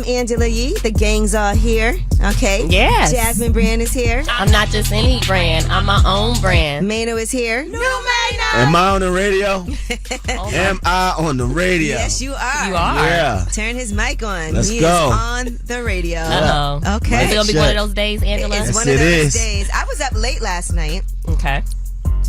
Angela Yee. The gang's all here. Okay. Yes. Jasmine Brand is here. I'm not just any brand. I'm my own brand. Mena is here. New Mena. Am I on the radio? Am I on the radio? Yes, you are. You are. Yeah. Turn his mic on. Let's he go. is on the radio. Uh-oh. Okay. Is it going to be one of those days, Angela? It's Yes, one of it those is. days. I was up late last night. Okay.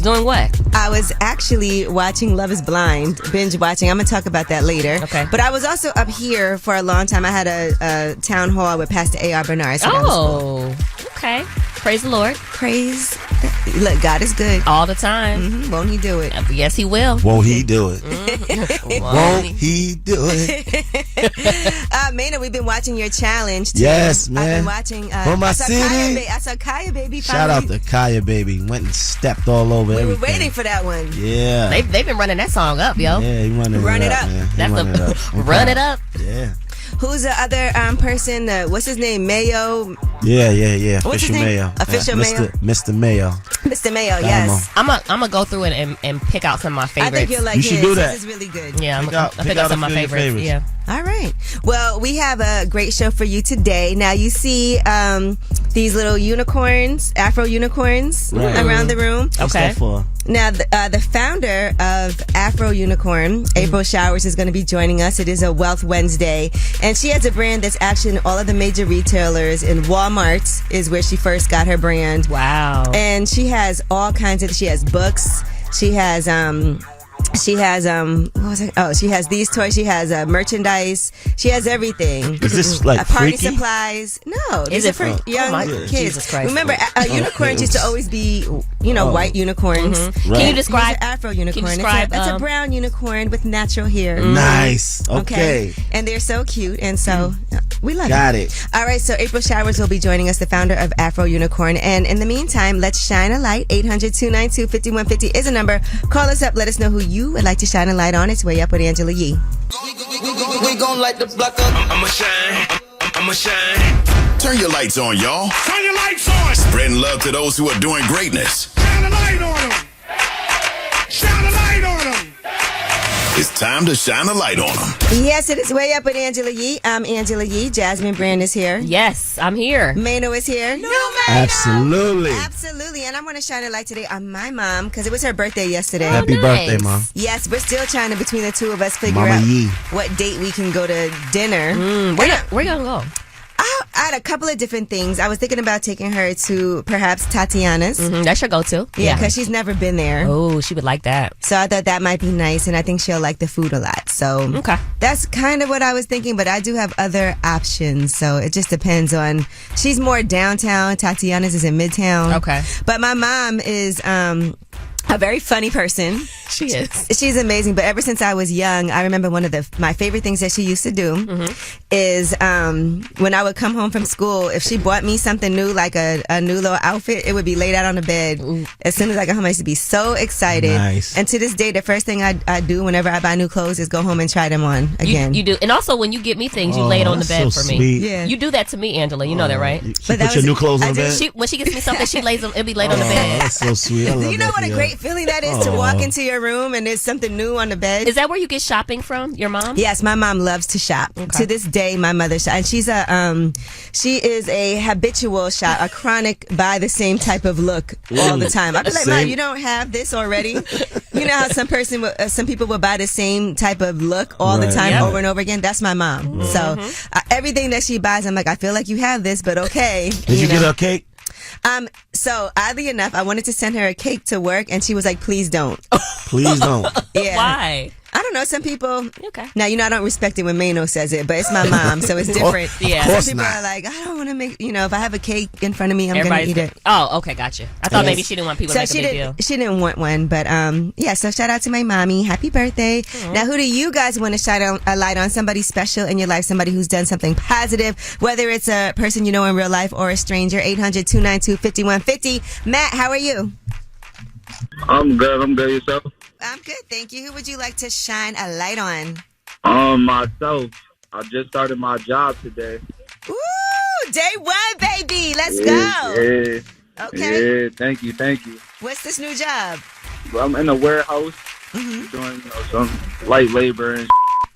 Doing what? I was actually watching Love is Blind, binge watching. I'm going to talk about that later. Okay. But I was also up here for a long time. I had a town hall with Pastor A.R. Bernard. So that was cool. Okay. Praise the Lord. Praise. Look, God is good. All the time. Won't he do it? Yes, he will. Won't he do it? Won't he do it? Mena, we've been watching your challenge too. Yes, man. I've been watching. From my city. I saw Kaya Baby. Shout out to Kaya Baby. Went and stepped all over We everything. were waiting for that one. Yeah. They've been running that song up, yo. Yeah, he running Run it up. man. He That's running it up. run it up. Yeah. Who's the other person? What's his name? Mayo. Yeah. What's his Official name? Mayo. Official Mayo? Mr. Mayo. Mr. Mayo. Yes. I'm gonna go through it and pick out some of my I favorites. think you'll like You his. should do that. His is really good. Yeah, I'm Pick gonna out- pick pick out out some of a my few of your favorites. favorites. Yeah. All right. Well, we have a great show for you today. Now, you see these little unicorns, Afro unicorns around the room. What's Okay. that for? Now, the founder of Afro Unicorn, April Showers, is going to be joining us. It is a Wealth Wednesday. And she has a brand that's actually in all of the major retailers. In Walmart is where she first got her brand. Wow. And she has all kinds of, she has books. She has, what was it? Oh, she has these toys. She has merchandise. She has everything. Is this like party freaky? supplies? No, Is these it are for for- young oh my- kids. Jesus Christ. Remember, unicorns used to always be, white unicorns. Right. Can you These describe are Afro unicorn. describe, It's a brown unicorn with natural hair. Nice. Okay. And they're so cute, and so we love Got it. it. All right, so April Showers will be joining us, the founder of Afro Unicorn. And in the meantime, let's shine a light. 800-292-5150 is a number. Call us up. Let us know who you would like to shine a light on. It's Way Up with Angela Yee. We gon' light the block up. I'ma shine. I'ma shine. Turn your lights on, y'all. Turn your lights on. Spreading love to those who are doing greatness. Shine a light on them. Shine a light on them. It's time to shine a light on them. Yes, it is Way Up with Angela Yee. I'm Angela Yee. Jasmine Brand is here. Yes, I'm here. Mano is here. Absolutely. Absolutely. And I want to shine a light today on my mom because it was her birthday yesterday. Happy nice. birthday, Mom. Yes, we're still trying to, between the two of us, figure Mama out Yee. what date we can go to dinner. Where you gonna go? I had a couple of different things. I was thinking about taking her to perhaps Tatiana's. That should go too. Yeah, because she's never been there. Oh, she would like that. So I thought that might be nice, and I think she'll like the food a lot. So Okay. that's kind of what I was thinking, but I do have other options. So it just depends on, she's more downtown. Tatiana's is in Midtown. Okay. But my mom is a very funny person. She is. She's amazing, but ever since I was young, I remember one of my favorite things that she used to do is when I would come home from school, if she bought me something new, like a new little outfit, it would be laid out on the bed. As soon as I got home, I used to be so excited. Nice. And to this day, the first thing I do whenever I buy new clothes is go home and try them on again. You do. And also when you get me things, you lay it on the that's bed so for me. sweet. Yeah. You do that to me, Angela. You know that, right? She But that put your was- new clothes I on the did- bed? When she gets me something, she lays them. It'll be laid on the bed. That's so sweet. I love Do you know that what for a you. great feeling that is to walk into your room and there's something new on the bed? Is that where you get shopping from? Your mom? Yes, my mom loves to shop. To this day, my mother shop, and she is a habitual shop, a chronic buy the same type of look all the time. I'd be like, Mom, Same. you don't have this already? You know how some people will buy the same type of look all the Right. time, Yep. over and over again. That's my mom. So everything that she buys, I'm like, I feel like you have this, but okay. Did you get her a cake? So oddly enough, I wanted to send her a cake to work, and she was like, please don't. Please don't. Yeah. Why? I don't know. Some people. Okay. Now, I don't respect it when Mano says it, but it's my mom, so it's different. Yeah. Of Some course people not. are like, I don't want to make, if I have a cake in front of me, I'm going to Everybody's eat it. Oh, okay, gotcha. I thought maybe she didn't want people to make a big deal. She didn't want one, but so shout out to my mommy. Happy birthday. Now, who do you guys want to shine a light on? Somebody special in your life, somebody who's done something positive, whether it's a person you know in real life or a stranger. 800-292-5150. Matt, how are you? I'm good. Yourself? I'm good, thank you. Who would you like to shine a light on? Myself. I just started my job today. Ooh, day one, baby. Let's go. Yeah. Okay. Yeah. Thank you. What's this new job? I'm in a warehouse doing some light labor and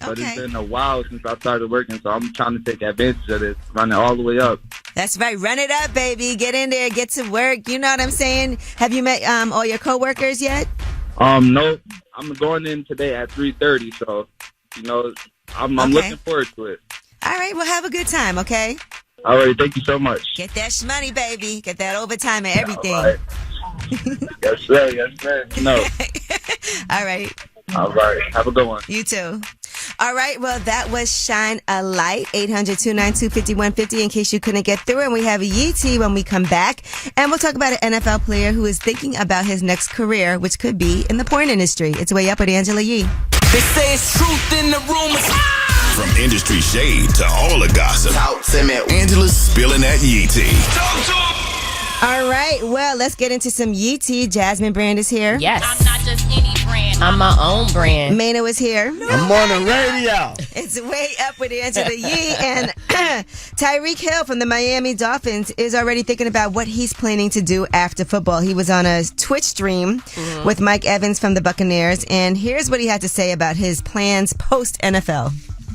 But Okay. it's been a while since I started working, so I'm trying to take advantage of this, running all the way up. That's right. Run it up, baby. Get in there. Get to work. You know what I'm saying? Have you met all your coworkers yet? No, I'm going in today at 3:30, so, I'm Okay. looking forward to it. All right. Well, have a good time, okay? All right, thank you so much. Get that shmoney, baby. Get that overtime and everything. All right. Yes, sir. No. All right. All right. Have a good one. You too. All right. Well, that was Shine a Light, 800-292-5150 in case you couldn't get through. And we have a Yeetie when we come back. And we'll talk about an NFL player who is thinking about his next career, which could be in the porn industry. It's Way Up with Angela Yee. They say it's truth in the rumors. From industry shade to all the gossip, Talk to me. Angela's spilling that yee tea. All right. Well, let's get into some Yeetie. Jasmine Brand is here. Yes. I'm not just any brand. I'm my own brand. Mena was here. I'm on the radio. It's Way Up with Angela Yee. And Tyreek Hill from the Miami Dolphins is already thinking about what he's planning to do after football. He was on a Twitch stream with Mike Evans from the Buccaneers. And here's what he had to say about his plans post-NFL.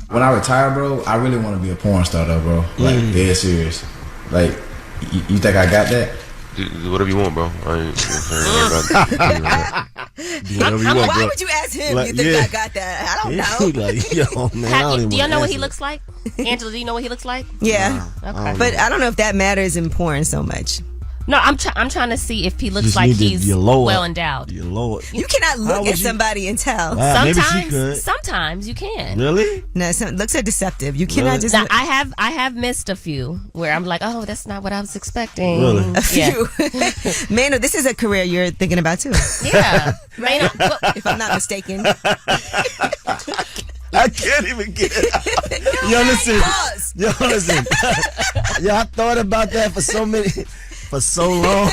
When I retire, bro, I really want to be a porn star, though, bro. Like, dead serious. Like, you think I got that? Do whatever you want, bro. I ain't Do whatever you want, Why bro. would you ask him? Like, You think yeah. I got that? I don't Yeah, know. like, yo, man, I don't even Do y'all know what wanna he answer looks like? Angela, do you know what he looks like? Yeah. Okay. But I don't know if that matters in porn so much. No, I'm trying to see if he looks Just like need to- he's your lower- well endowed. Your Lord. You cannot How look would at you- somebody and tell. Wow, maybe she could. Sometimes you can. Really? No, some looks are deceptive. You cannot Really? just Now, I have missed a few where I'm like, oh, that's not what I was expecting. Really? a Yeah. few. Mano, this is a career you're thinking about too, Yeah. Man, well, if I'm not mistaken. I can't even get it. Yo, listen. Pause. Yo, listen. Yo, I thought about that for so long.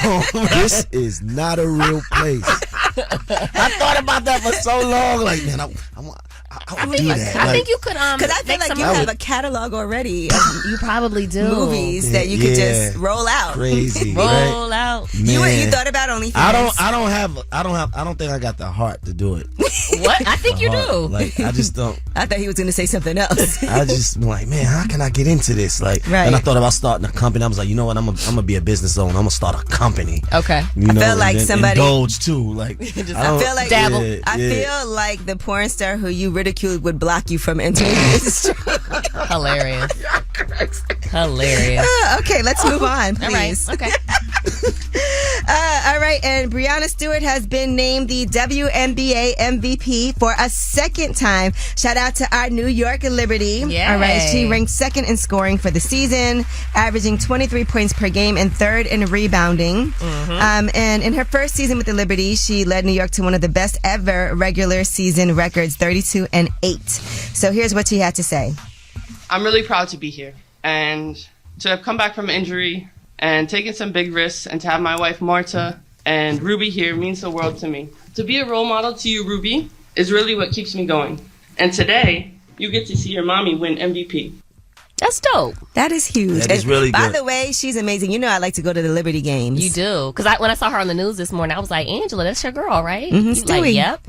This is not a real place. I thought about that for so long. Like, man, I would do that. I Like, think you could Because I feel make like some you money. have a catalog already of You probably do. movies that you could Yeah. just roll out. crazy. Roll right? out. You Man. thought about OnlyFans? I don't think I got the heart to do it. What? I think you Heart. do. Like, I just don't. I thought he was going to say something else. I just been like, man, how can I get into this? Like, Right. and I thought about starting a company. I was like, you know what? I'm gonna be a business owner. I'm gonna start a company. Okay. You know, felt like and then somebody- indulge too. Like, I feel like dabble. Yeah, I yeah. feel like the porn star who you ridiculed would block you from entering the industry. Hilarious. Hilarious. Okay, let's move on, All right. please. Okay. All right, and Breonna Stewart has been named the WNBA MVP for a second time. Shout out to our New York Liberty. Yay. All right, she ranked second in scoring for the season, averaging 23 points per game and third in rebounding. And in her first season with the Liberty, she led New York to one of the best ever regular season records, 32-8. So here's what she had to say. I'm really proud to be here and to have come back from injury and taken some big risks, and to have my wife Marta and Ruby here means the world to me. To be a role model to you, Ruby, is really what keeps me going. And today, you get to see your mommy win MVP. That's dope. That is huge. That is And really by good. the way, she's amazing. You know I like to go to the Liberty games. You do. Because when I saw her on the news this morning, I was like, Angela, that's your girl, right? You was Stewie. like, yep.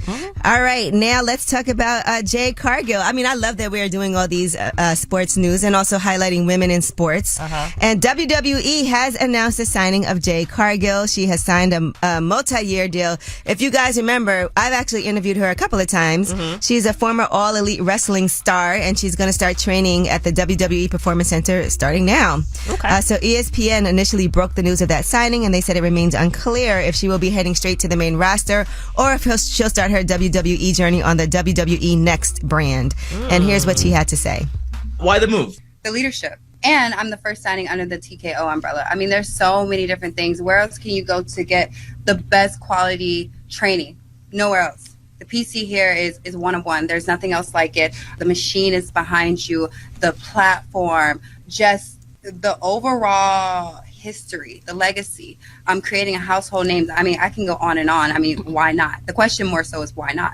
All right, now let's talk about Jade Cargill. I mean, I love that we are doing all these sports news and also highlighting women in sports. And WWE has announced the signing of Jade Cargill. She has signed a multi-year deal. If you guys remember, I've actually interviewed her a couple of times. She's a former All Elite Wrestling star, and she's going to start training at the WWE Performance Center starting now. Okay. So ESPN initially broke the news of that signing, and they said it remains unclear if she will be heading straight to the main roster or if she'll start her WWE journey on the WWE Next brand. And here's what she had to say. Why the move? The leadership. And I'm the first signing under the TKO umbrella. I mean, there's so many different things. Where else can you go to get the best quality training? Nowhere else. The PC here is one of one. There's nothing else like it. The machine is behind you. The platform, just the overall history, the legacy. I'm creating a household name. I mean, I can go on and on. I mean, why not? The question more so is why not?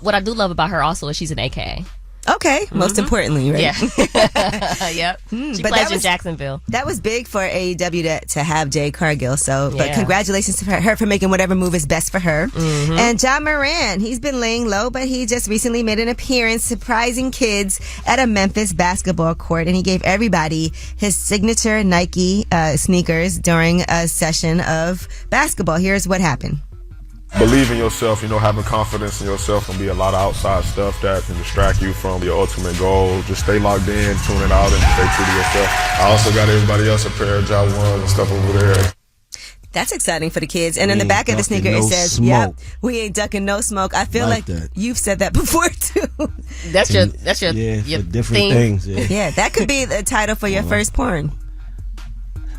What I do love about her also is she's an AKA. Okay, most importantly, right? Yeah. Yep. She but plays in Jacksonville. That was big for AEW to have Jade Cargill. So, but Yeah. congratulations to her for making whatever move is best for her. And John Morant, he's been laying low, but he just recently made an appearance surprising kids at a Memphis basketball court, and he gave everybody his signature Nike sneakers during a session of basketball. Here's what happened. Believe in yourself, having confidence in yourself can be a lot of outside stuff that can distract you from your ultimate goal. Just stay locked in, tune it out, and stay true to yourself. I also got everybody else a pair of Jaw 1s and stuff over there. That's exciting for the kids. And in the back of the sneaker, it says, "Yep, we ain't ducking no smoke." I feel like you've said that before too. That's your for different theme. things. Yeah, that could be the title for your first porn.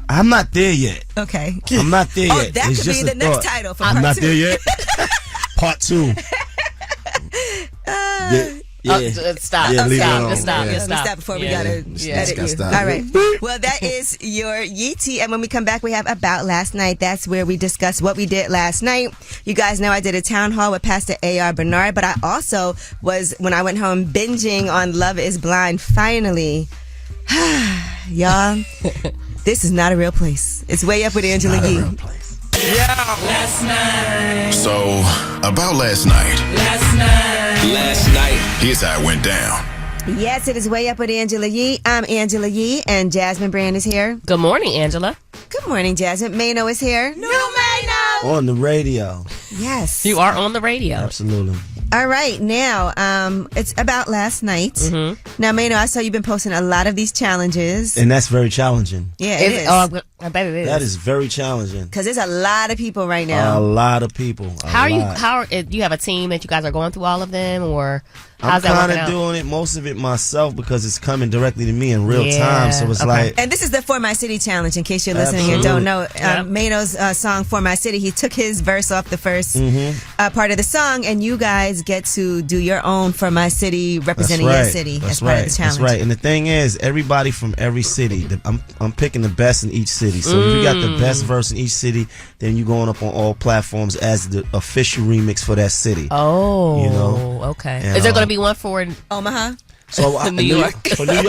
I'm not there yet. Okay. I'm not there yet. Oh, that It's could just be a the next thought. title for I'm part not 2. there yet. Part 2. Stop. Yeah, leave it Stop. alone. Just stop. Yeah. Just Let's stop. stop before we Yeah. gotta Yeah. edit you. Stop. All right. Well, that is your Yeetie. And when we come back, we have About Last Night. That's where we discuss what we did last night. You guys know I did a town hall with Pastor A.R. Bernard, but I also was, when I went home, binging on Love is Blind. Finally. Y'all, this is not a real place. It's Way Up with Angela Yee. Last night. So, about last night. Last night. Here's how it went down. Yes, it is Way Up with Angela Yee. I'm Angela Yee, and Jasmine Brand is here. Good morning, Angela. Good morning, Jasmine. Mano is here. No, Mano! On the radio. Yes. You are on the radio. Absolutely. All right, now, it's About Last Night. Now, Mano, I saw you've been posting a lot of these challenges. And that's very challenging. Yeah, it is. Oh, I bet it is. That is very challenging. Because there's a lot of people right A now. lot of people. How do you have a team that you guys are going through all of them, or I'm how's that kind working of out? doing it, most of it myself, because it's coming directly to me in real time. So it's Okay. like, And this is the For My City challenge, in case you're listening and don't know. Yep. Mano's song For My City, he took his verse off the first part of the song, and you guys get to do your own For My City, representing your city as part of the challenge. That's right. And the thing is, everybody from every city, I'm picking the best in each city. So if you got the best verse in each city, then you're going up on all platforms as the official remix for that city. Oh, okay. And, Is there going to be one for Omaha? So New York? For New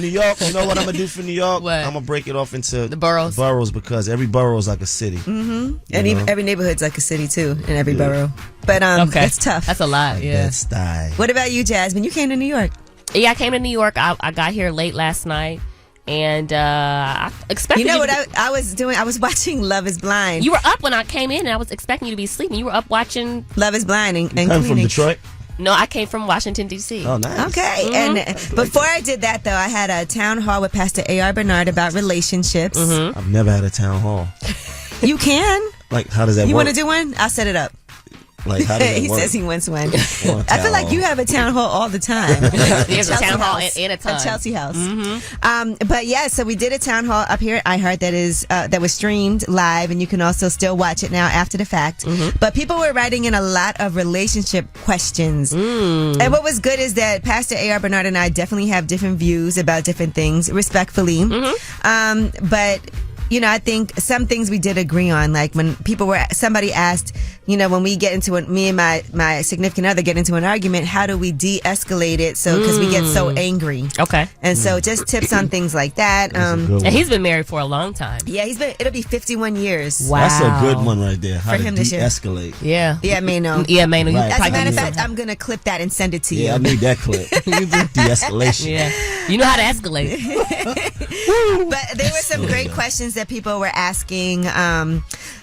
York, you know what I'm gonna do for New York? What? I'm gonna break it off into The boroughs? because every borough is like a city. And even every neighborhood's like a city, too, in every borough. But that's tough. That's a lot, yeah. That style. What about you, Jasmine? You came to New York. Yeah, I came to New York. I got here late last night, and I expected You know what to I was doing? I was watching Love is Blind. You were up when I came in, and I was expecting you to be sleeping. You were up watching Love is Blind and Come from cleaning. Detroit? No, I came from Washington, D.C. Oh, nice. Okay, and before I did that, though, I had a town hall with Pastor A.R. Bernard about relationships. I've never had a town hall. You can. Like, how does that You work? want to do one? I'll set it up. Like, how does that He work? says he wants one. I want a I feel town like hall. you have a town hall all the time. There's a Chelsea town hall House. and a ton. Chelsea House. But yeah, so we did a town hall up here at iHeart that was streamed live, and you can also still watch it now after the fact. But people were writing in a lot of relationship questions. And what was good is that Pastor A.R. Bernard and I definitely have different views about different things, respectfully. But you know, I think some things we did agree on. Like when somebody asked, you know, when we get into me and my significant other get into an argument, how do we de-escalate it? So, because we get so angry. Okay. And so just tips on things like that. And he's been married for a long time. Yeah, it'll be 51 years. Wow. That's a good one right there. How For to him this year. de-escalate. Yeah. Yeah, Mano. Yeah, Mano. Right. As a matter of fact, I'm going to clip that and send it to you. Yeah, I need that clip. De-escalation. Yeah. You know how to escalate. But there were some great questions that people were asking,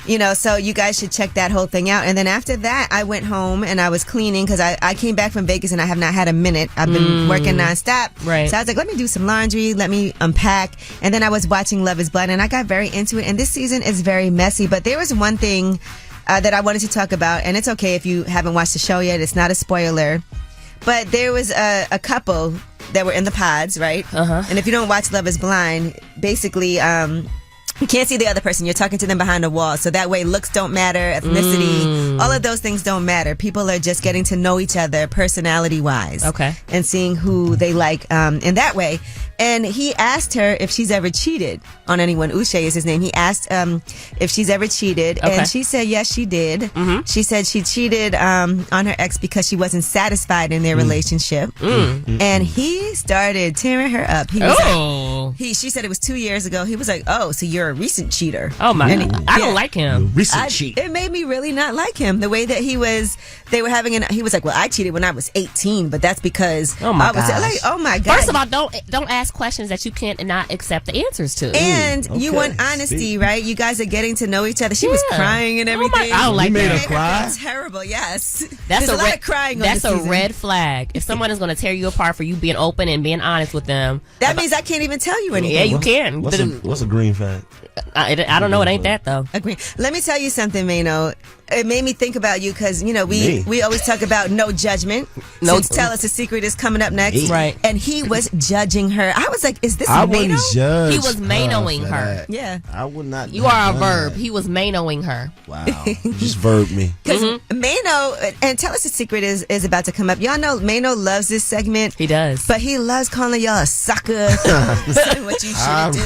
you know, so you guys should check that whole thing out. And then after that, I went home and I was cleaning because I came back from Vegas and I have not had a minute. I've been working nonstop. Right. So I was like, let me do some laundry, let me unpack. And then I was watching Love is Blind and I got very into it. And this season is very messy. But there was one thing that I wanted to talk about, and it's okay if you haven't watched the show yet. It's not a spoiler. But there was a couple that were in the pods, right? And if you don't watch Love is Blind, basically, You can't see the other person. You're talking to them behind a wall. So that way looks don't matter, ethnicity, all of those things don't matter. People are just getting to know each other personality-wise. Okay. And seeing who they like in that way. And he asked her if she's ever cheated on anyone. Uche is his name. He asked if she's ever cheated. Okay. And she said yes, she did. Mm-hmm. She said she cheated on her ex because she wasn't satisfied in their relationship. And he started tearing her up. He was she said it was 2 years ago. He was like, oh, so you're a recent cheater. Oh, my God. I don't like him. Recent cheat. It made me really not like him. The way that he was like, well, I cheated when I was 18, but that's because Oh my I was gosh. like, oh my God. First of all, don't ask questions that you can't not accept the answers to. And you okay. want honesty, right? You guys are getting to know each other. She was crying and everything. I don't like You made that. her cry? Terrible, yes. That's There's a lot of crying on That's this a season. red flag. If someone is going to tear you apart for you being open and being honest with them, That means I can't even tell you anything. yeah, you can. What's a green flag? I don't know. It ain't that though. Agree. Let me tell you something, Meno. It made me think about you because, we always talk about no judgment. Since Tell Us a Secret is coming up next. Right. And he was judging her. I was like, is this I Meno? wouldn't judge. He was Manoing her. that. Yeah. I would not. You are a have done verb. that. He was Manoing her. Wow. Just verb me. Because Meno, and Tell Us a Secret is about to come up. Y'all know Meno loves this segment. He does. But he loves calling y'all a sucker. Saying what you should do.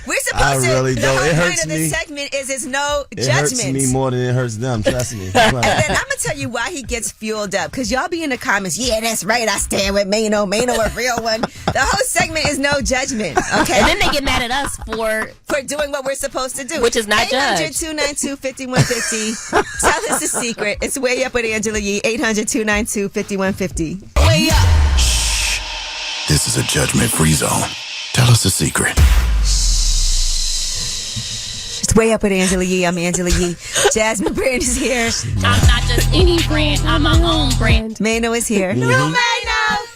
We're supposed to. really The don't. whole It point hurts of this me. segment is no It judgment. hurts me more than it hurts them. Trust me. And then I'm gonna tell you why he gets fueled up. Because y'all be in the comments, yeah, that's right, I stand with Meno a real one. The whole segment is no judgment. Okay. And then they get mad at us for doing what we're supposed to do. Which is not judge. 800-292-5150. Tell us a secret. It's Way Up with Angela Yee. 800-292-5150. Way up. Shh. This is a judgment-free zone. Tell us a secret. It's Way Up with Angela Yee. I'm Angela Yee. Jasmine Brand is here. I'm not just any brand. I'm my own brand. Mano is here. Mhm. No, Mano.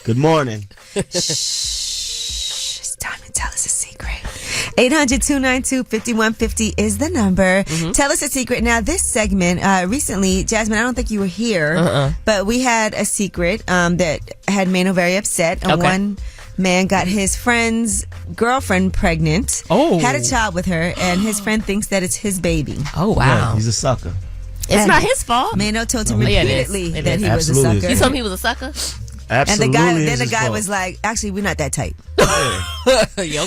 Good morning. It's time to tell us a secret. 800-292-5150 is the number. Tell us a secret. Now, this segment, recently, Jasmine, I don't think you were here, but we had a secret that had Mano very upset. Okay. One man got his friend's girlfriend pregnant, had a child with her, and his friend thinks that it's his baby. Oh, wow. Yeah, he's a sucker. It's not his fault. Mano told him Yeah, it is. repeatedly It that is. he was a Absolutely. sucker. You told him he was a sucker? Absolutely. And is then the his guy fault. was like, actually, we're not that tight. Okay.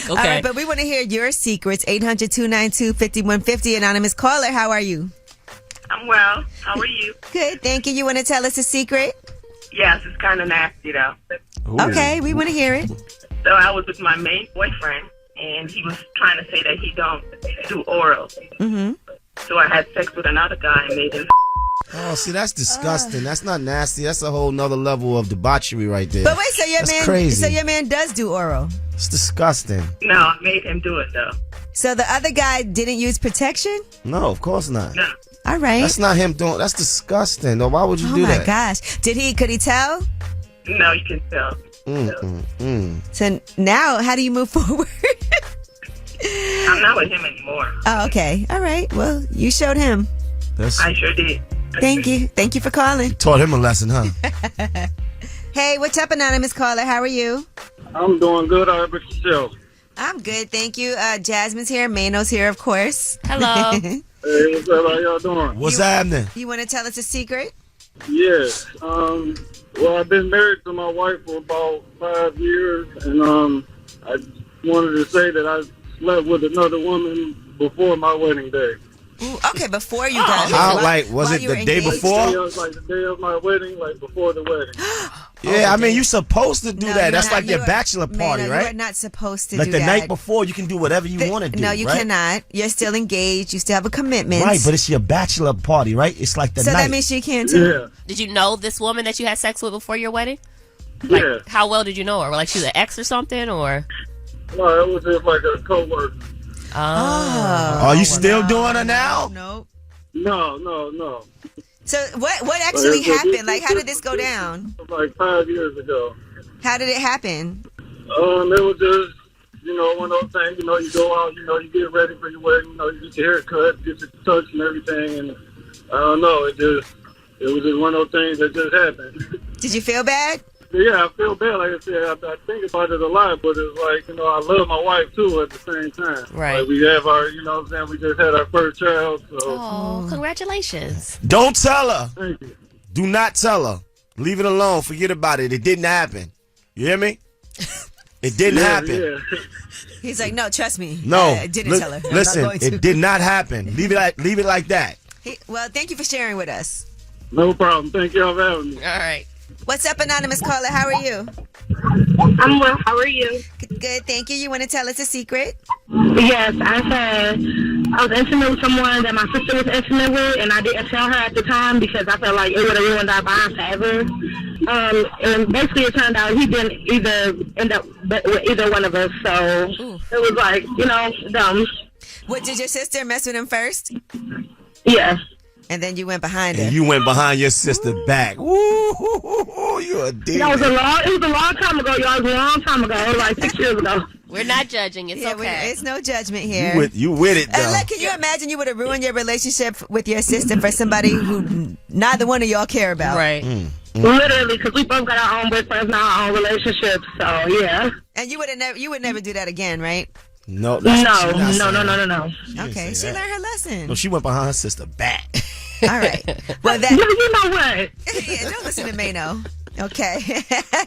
All right, but we want to hear your secrets. 800-292-5150. Anonymous caller, how are you? I'm well. How are you? Good, thank you. You want to tell us a secret? Yes, it's kind of nasty though. Ooh. Okay, we want to hear it. So I was with my main boyfriend, and he was trying to say that he don't do oral. Mm-hmm. So I had sex with another guy and made him. Oh, see, that's disgusting. That's not nasty. That's a whole nother level of debauchery right there. But wait, so That's crazy. your man does do oral. It's disgusting. No, I made him do it though. So the other guy didn't use protection? No, of course not. No. All right. That's not him doing. That's disgusting. No, why would you do Oh my that? gosh. Could he tell? No, you can tell. So now, how do you move forward? I'm not with him anymore. Oh, okay. All right. Well, you showed him. I sure did. Thank you. Thank you for calling. Taught him a lesson, huh? Hey, what's up, anonymous caller? How are you? I'm doing good. How about yourself? I'm good, thank you. Jasmine's here. Mano's here, of course. Hello. Hey, what's up? How y'all doing? What's happening? You want to tell us a secret? Yes. Well, I've been married to my wife for about 5 years, and I wanted to say that I slept with another woman before my wedding day. Ooh, okay, before you got How, like, was it you were the day engaged? before? Like the day of my wedding, like before the wedding. Yeah, I mean, you're supposed to do No, that. you're That's not. like your You are- bachelor party, Mano, right? You are not supposed to Like do the that. night before, you can do whatever you want to do. No, you right? cannot. You're still engaged. You still have a commitment. Right, but it's your bachelor party, right? It's like the so night. that means you can't tell. Yeah. Did you know this woman that you had sex with before your wedding? Yeah. How well did you know her? Like she was an ex or something, or? No, it was just like a coworker. Oh. Are you still doing it now? No. No. So what actually happened? Like, how did this go down? Like 5 years ago. How did it happen? It was just, one of those things, you go out, you get ready for your wedding, you get your hair cut, get your touch and everything, and I don't know, it was just one of those things that just happened. Did you feel bad? Yeah, yeah, I feel bad. Like I said, I think about it a lot, but it's like, I love my wife too at the same time. Right. Like we have our, what I'm saying, we just had our first child. So. Oh, congratulations. Don't tell her. Thank you. Do not tell her. Leave it alone. Forget about it. It didn't happen. You hear me? It didn't happen. Yeah. He's like, no, trust me. No. I didn't tell her. I'm Listen, not going to. it did not happen. Leave it like that. Well, thank you for sharing with us. No problem. Thank y'all for having me. All right. What's up, anonymous caller? How are you? I'm well. How are you? Good, thank you. You want to tell us a secret? Yes, I was intimate with someone that my sister was intimate with, and I didn't tell her at the time because I felt like it would have ruined our bond forever. And basically, it turned out he didn't end up with either one of us. So it was like, dumb. What, did your sister mess with him first? Yeah. And then you went behind her. And you went behind your sister back. Ooh, you a demon. It was a long time ago, y'all. It was a long time ago, like 6 years ago. We're not judging. It's okay. It's no judgment here. You with it, though. And like, can you imagine you would have ruined your relationship with your sister for somebody who neither one of y'all care about? Right. Literally, because we both got our own boyfriends now, our own relationships. So yeah. And you would never do that again, right? No. No. Okay, she learned her lesson. No, she went behind her sister back. All right. Well, you know what? Yeah, don't listen to Meno. Okay.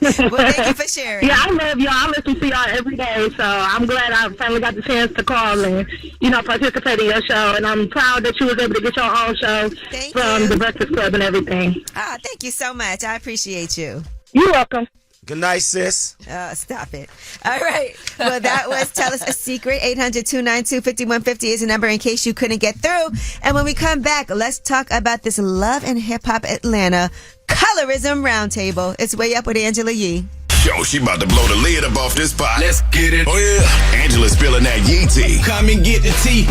Well, thank you for sharing. Yeah, I love y'all. I listen to y'all every day, so I'm glad I finally got the chance to call and, participate in your show. And I'm proud that you was able to get your own show from the Breakfast Club and everything. Thank you so much. I appreciate you. You're welcome. Good night, sis. Stop it. All right. Well, that was Tell Us a Secret. 800-292-5150 is the number in case you couldn't get through. And when we come back, let's talk about this Love and Hip Hop Atlanta Colorism Roundtable. It's Way Up with Angela Yee. Yo, she about to blow the lid up off this pot. Let's get it. Oh, yeah. Angela's spilling that Yee tea. Come and get the tea.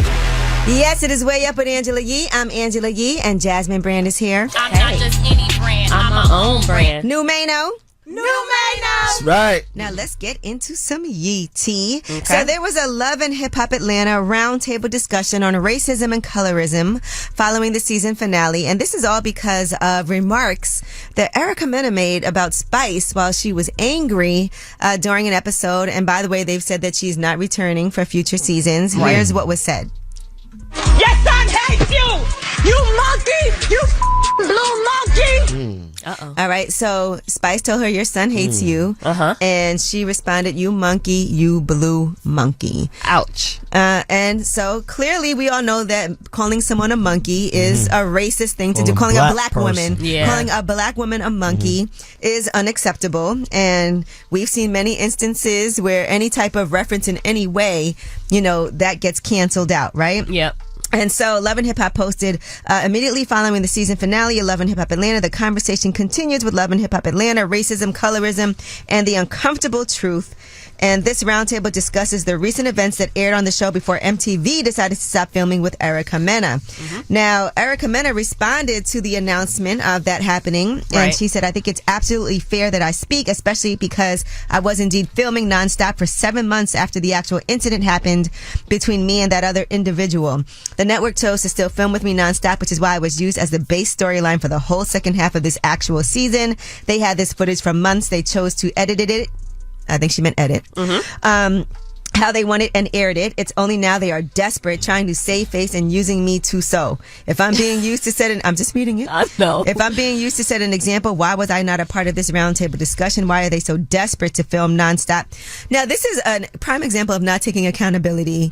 Yes, it is Way Up with Angela Yee. I'm Angela Yee, and Jasmine Brand is here. I'm not just any brand. I'm my own brand. New Mano. That's right. Now let's get into some Yee tea. Okay. So there was a Love and Hip Hop Atlanta roundtable discussion on racism and colorism following the season finale. And this is all because of remarks that Erica Mena made about Spice while she was angry during an episode. And by the way, they've said that she's not returning for future seasons. Right. Here's what was said. Your son hates you! You monkey! You blue monkey! All right, so Spice told her your son hates you. And she responded, you monkey, you blue monkey. Ouch. And so clearly we all know that calling someone a monkey is a racist thing to do. Calling a black woman, calling a black woman a monkey is unacceptable. And we've seen many instances where any type of reference in any way, that gets canceled out, right? Yep. And so Love and Hip Hop posted immediately following the season finale of Love and Hip Hop Atlanta. The conversation continues with Love and Hip Hop Atlanta, racism, colorism, and the uncomfortable truth. And this roundtable discusses the recent events that aired on the show before MTV decided to stop filming with Erica Mena. Now, Erica Mena responded to the announcement of that happening. And she said, I think it's absolutely fair that I speak, especially because I was indeed filming nonstop for 7 months after the actual incident happened between me and that other individual. The network chose to still film with me nonstop, which is why I was used as the base storyline for the whole second half of this actual season. They had this footage for months. They chose to edit it. I think she meant edit. How they wanted and aired it. It's only now they are desperate, trying to save face and using me to sow. If I'm being used to set I'm just reading it. I know. If I'm being used to set an example, why was I not a part of this roundtable discussion? Why are they so desperate to film nonstop? Now, this is a prime example of not taking accountability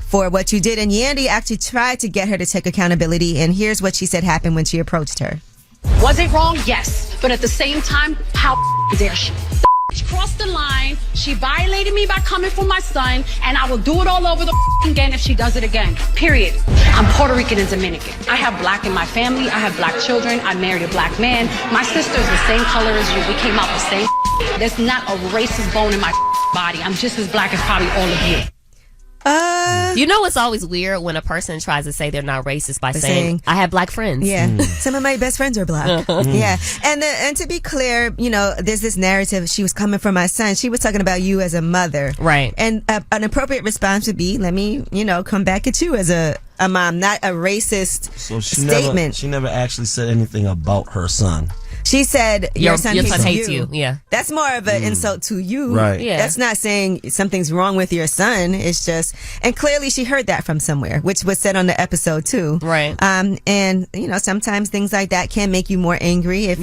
for what you did. And Yandy actually tried to get her to take accountability. And here's what she said happened when she approached her. Was it wrong? Yes. But at the same time, how dare she? She crossed the line. She violated me by coming for my son, and I will do it all over the again if she does it again. Period. I'm Puerto Rican and Dominican. I have black in my family. I have black children. I married a black man. My sister's the same color as you. We came out the same. There's not a racist bone in my body. I'm just as black as probably all of you. It's always weird when a person tries to say they're not racist by saying I have black friends. Yeah. Some of my best friends are black. Yeah. And to be clear, there's this narrative. She was coming for my son. She was talking about you as a mother. Right. And an appropriate response would be, let me, come back at you as a mom, not a racist statement. She never actually said anything about her son. She said your son hates you. Yeah. That's more of an insult to you. Right. Yeah. That's not saying something's wrong with your son. It's just, and clearly she heard that from somewhere, which was said on the episode too. Right. And sometimes things like that can make you more angry if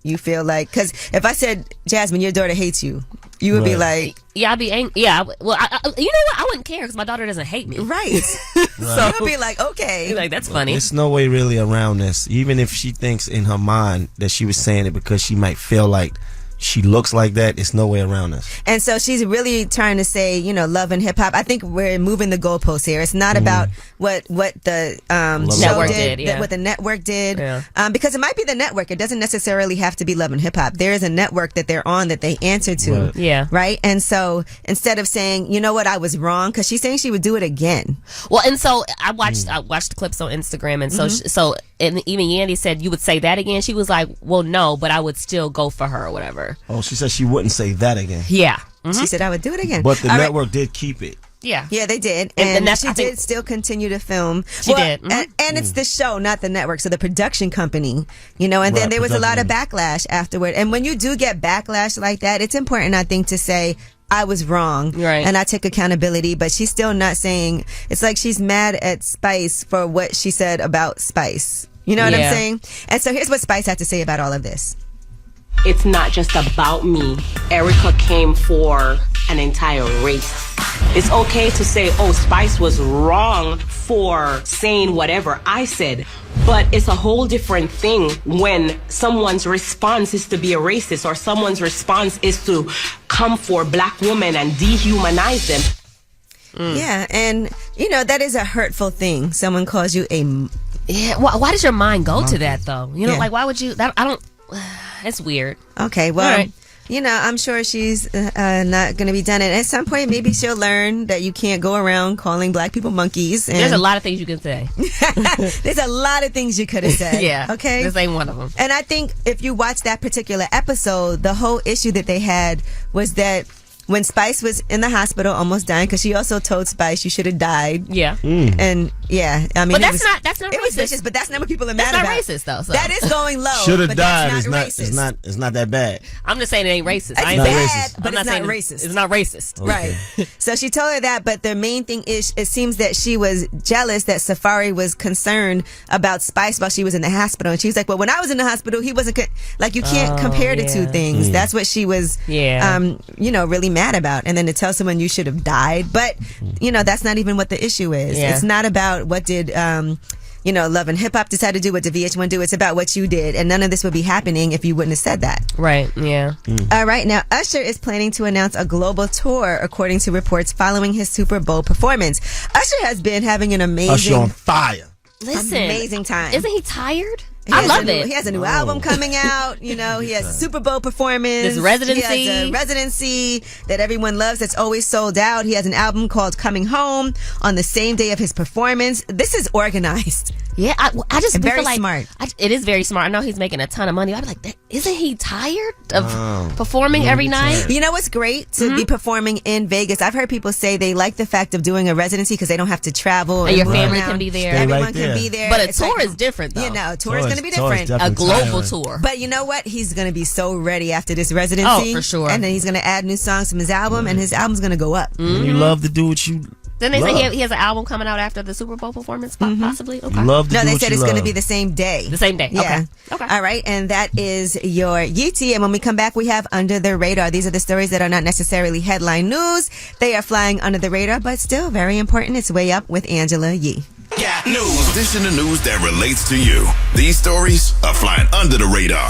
you feel like, because if I said, Jasmine, your daughter hates you, you would be like, yeah, I'd be angry. Yeah, well, you know what? I wouldn't care because my daughter doesn't hate me. Right. So you'd be like, okay. Like, that's funny. There's no way really around this. Even if she thinks in her mind that she was saying it because she might feel like she looks like that, it's no way around this. And so she's really trying to say, love and hip hop. I think we're moving the goalposts here. It's not about what the network did, what the network did. Yeah. Because it might be the network. It doesn't necessarily have to be Love and Hip Hop. There is a network that they're on that they answer to. Right. Yeah. Right? And so instead of saying, you know what, I was wrong, because she's saying she would do it again. Well, and so I watched the clips on Instagram, and so and even Yandy said, you would say that again? She was like, well, no, but I would still go for her or whatever. Oh, she said she wouldn't say that again. Yeah. She said I would do it again. But the network did keep it. Yeah. Yeah, they did. And she did still continue to film. She did. And it's the show, not the network. So the production company, and then there was a lot of backlash afterward. And when you do get backlash like that, it's important, I think, to say, I was wrong. Right. And I took accountability. But she's still not saying, it's like she's mad at Spice for what she said about Spice. You know what I'm saying? And so here's what Spice had to say about all of this. It's not just about me. Erica came for an entire race. It's okay to say, oh, Spice was wrong for saying whatever I said. But it's a whole different thing when someone's response is to be a racist, or someone's response is to come for black women and dehumanize them. Yeah, and, that is a hurtful thing. Someone calls you a... Yeah, why does your mind go to that, though? Like, why would you... I don't... It's weird. Okay, well, I'm sure she's not going to be done. And at some point, maybe she'll learn that you can't go around calling black people monkeys. And there's a lot of things you can say. There's a lot of things you could have said. Yeah. Okay? This ain't one of them. And I think if you watch that particular episode, the whole issue that they had was that when Spice was in the hospital almost dying, because she also told Spice you should have died. Yeah. And I mean, but that's not it was racist. vicious, but that's not what people are mad about. That's not racist though. So. That is going low. Should have but died. That's not racist. It's not that bad. I'm just saying it ain't racist. It's I ain't bad, racist. but it's not racist. It's not racist. Okay. Right. So she told her that, but the main thing is, it seems that she was jealous that Safari was concerned about Spice while she was in the hospital, and she was like, "Well, when I was in the hospital, he wasn't like you can't compare the two things." That's what she was, really mad about. And then to tell someone you should have died, but that's not even what the issue is. Yeah. It's not about what did Love and Hip Hop decide to do, what did VH1 do. It's about what you did, and none of this would be happening if you wouldn't have said that. Right. Yeah. All right. Now, Usher is planning to announce a global tour, according to reports following his Super Bowl performance. Usher has been having an amazing, Usher on fire. Listen, amazing time. Isn't he tired? I love it. He has a new album coming out. He has a Super Bowl performance. This residency. He has a residency that everyone loves that's always sold out. He has an album called Coming Home on the same day of his performance. This is organized. Yeah, I just very feel like smart. It is very smart. I know he's making a ton of money. I'd be like, isn't he tired of performing every night? You know what's great? To be performing in Vegas. I've heard people say they like the fact of doing a residency because they don't have to travel. And your move family around. can be there. Stay Everyone right can there. be there. But a It's tour like, is different, though. a tour is going to be Tour is different. A definitely global tiring. tour. But you know what? He's going to be so ready after this residency. Oh, for sure. And then he's going to add new songs from his album, and his album's going to go up. And you love to do what you Didn't they love. say he has an album coming out after the Super Bowl performance, possibly? Okay. You love to No, do they what said you it's going to love. be the same day. The same day. Yeah. Okay. All right. And that is your Yeetie. And when we come back, we have Under the Radar. These are the stories that are not necessarily headline news. They are flying under the radar, but still very important. It's Way Up with Angela Yee. Got news. This in the news that relates to you. These stories are flying under the radar.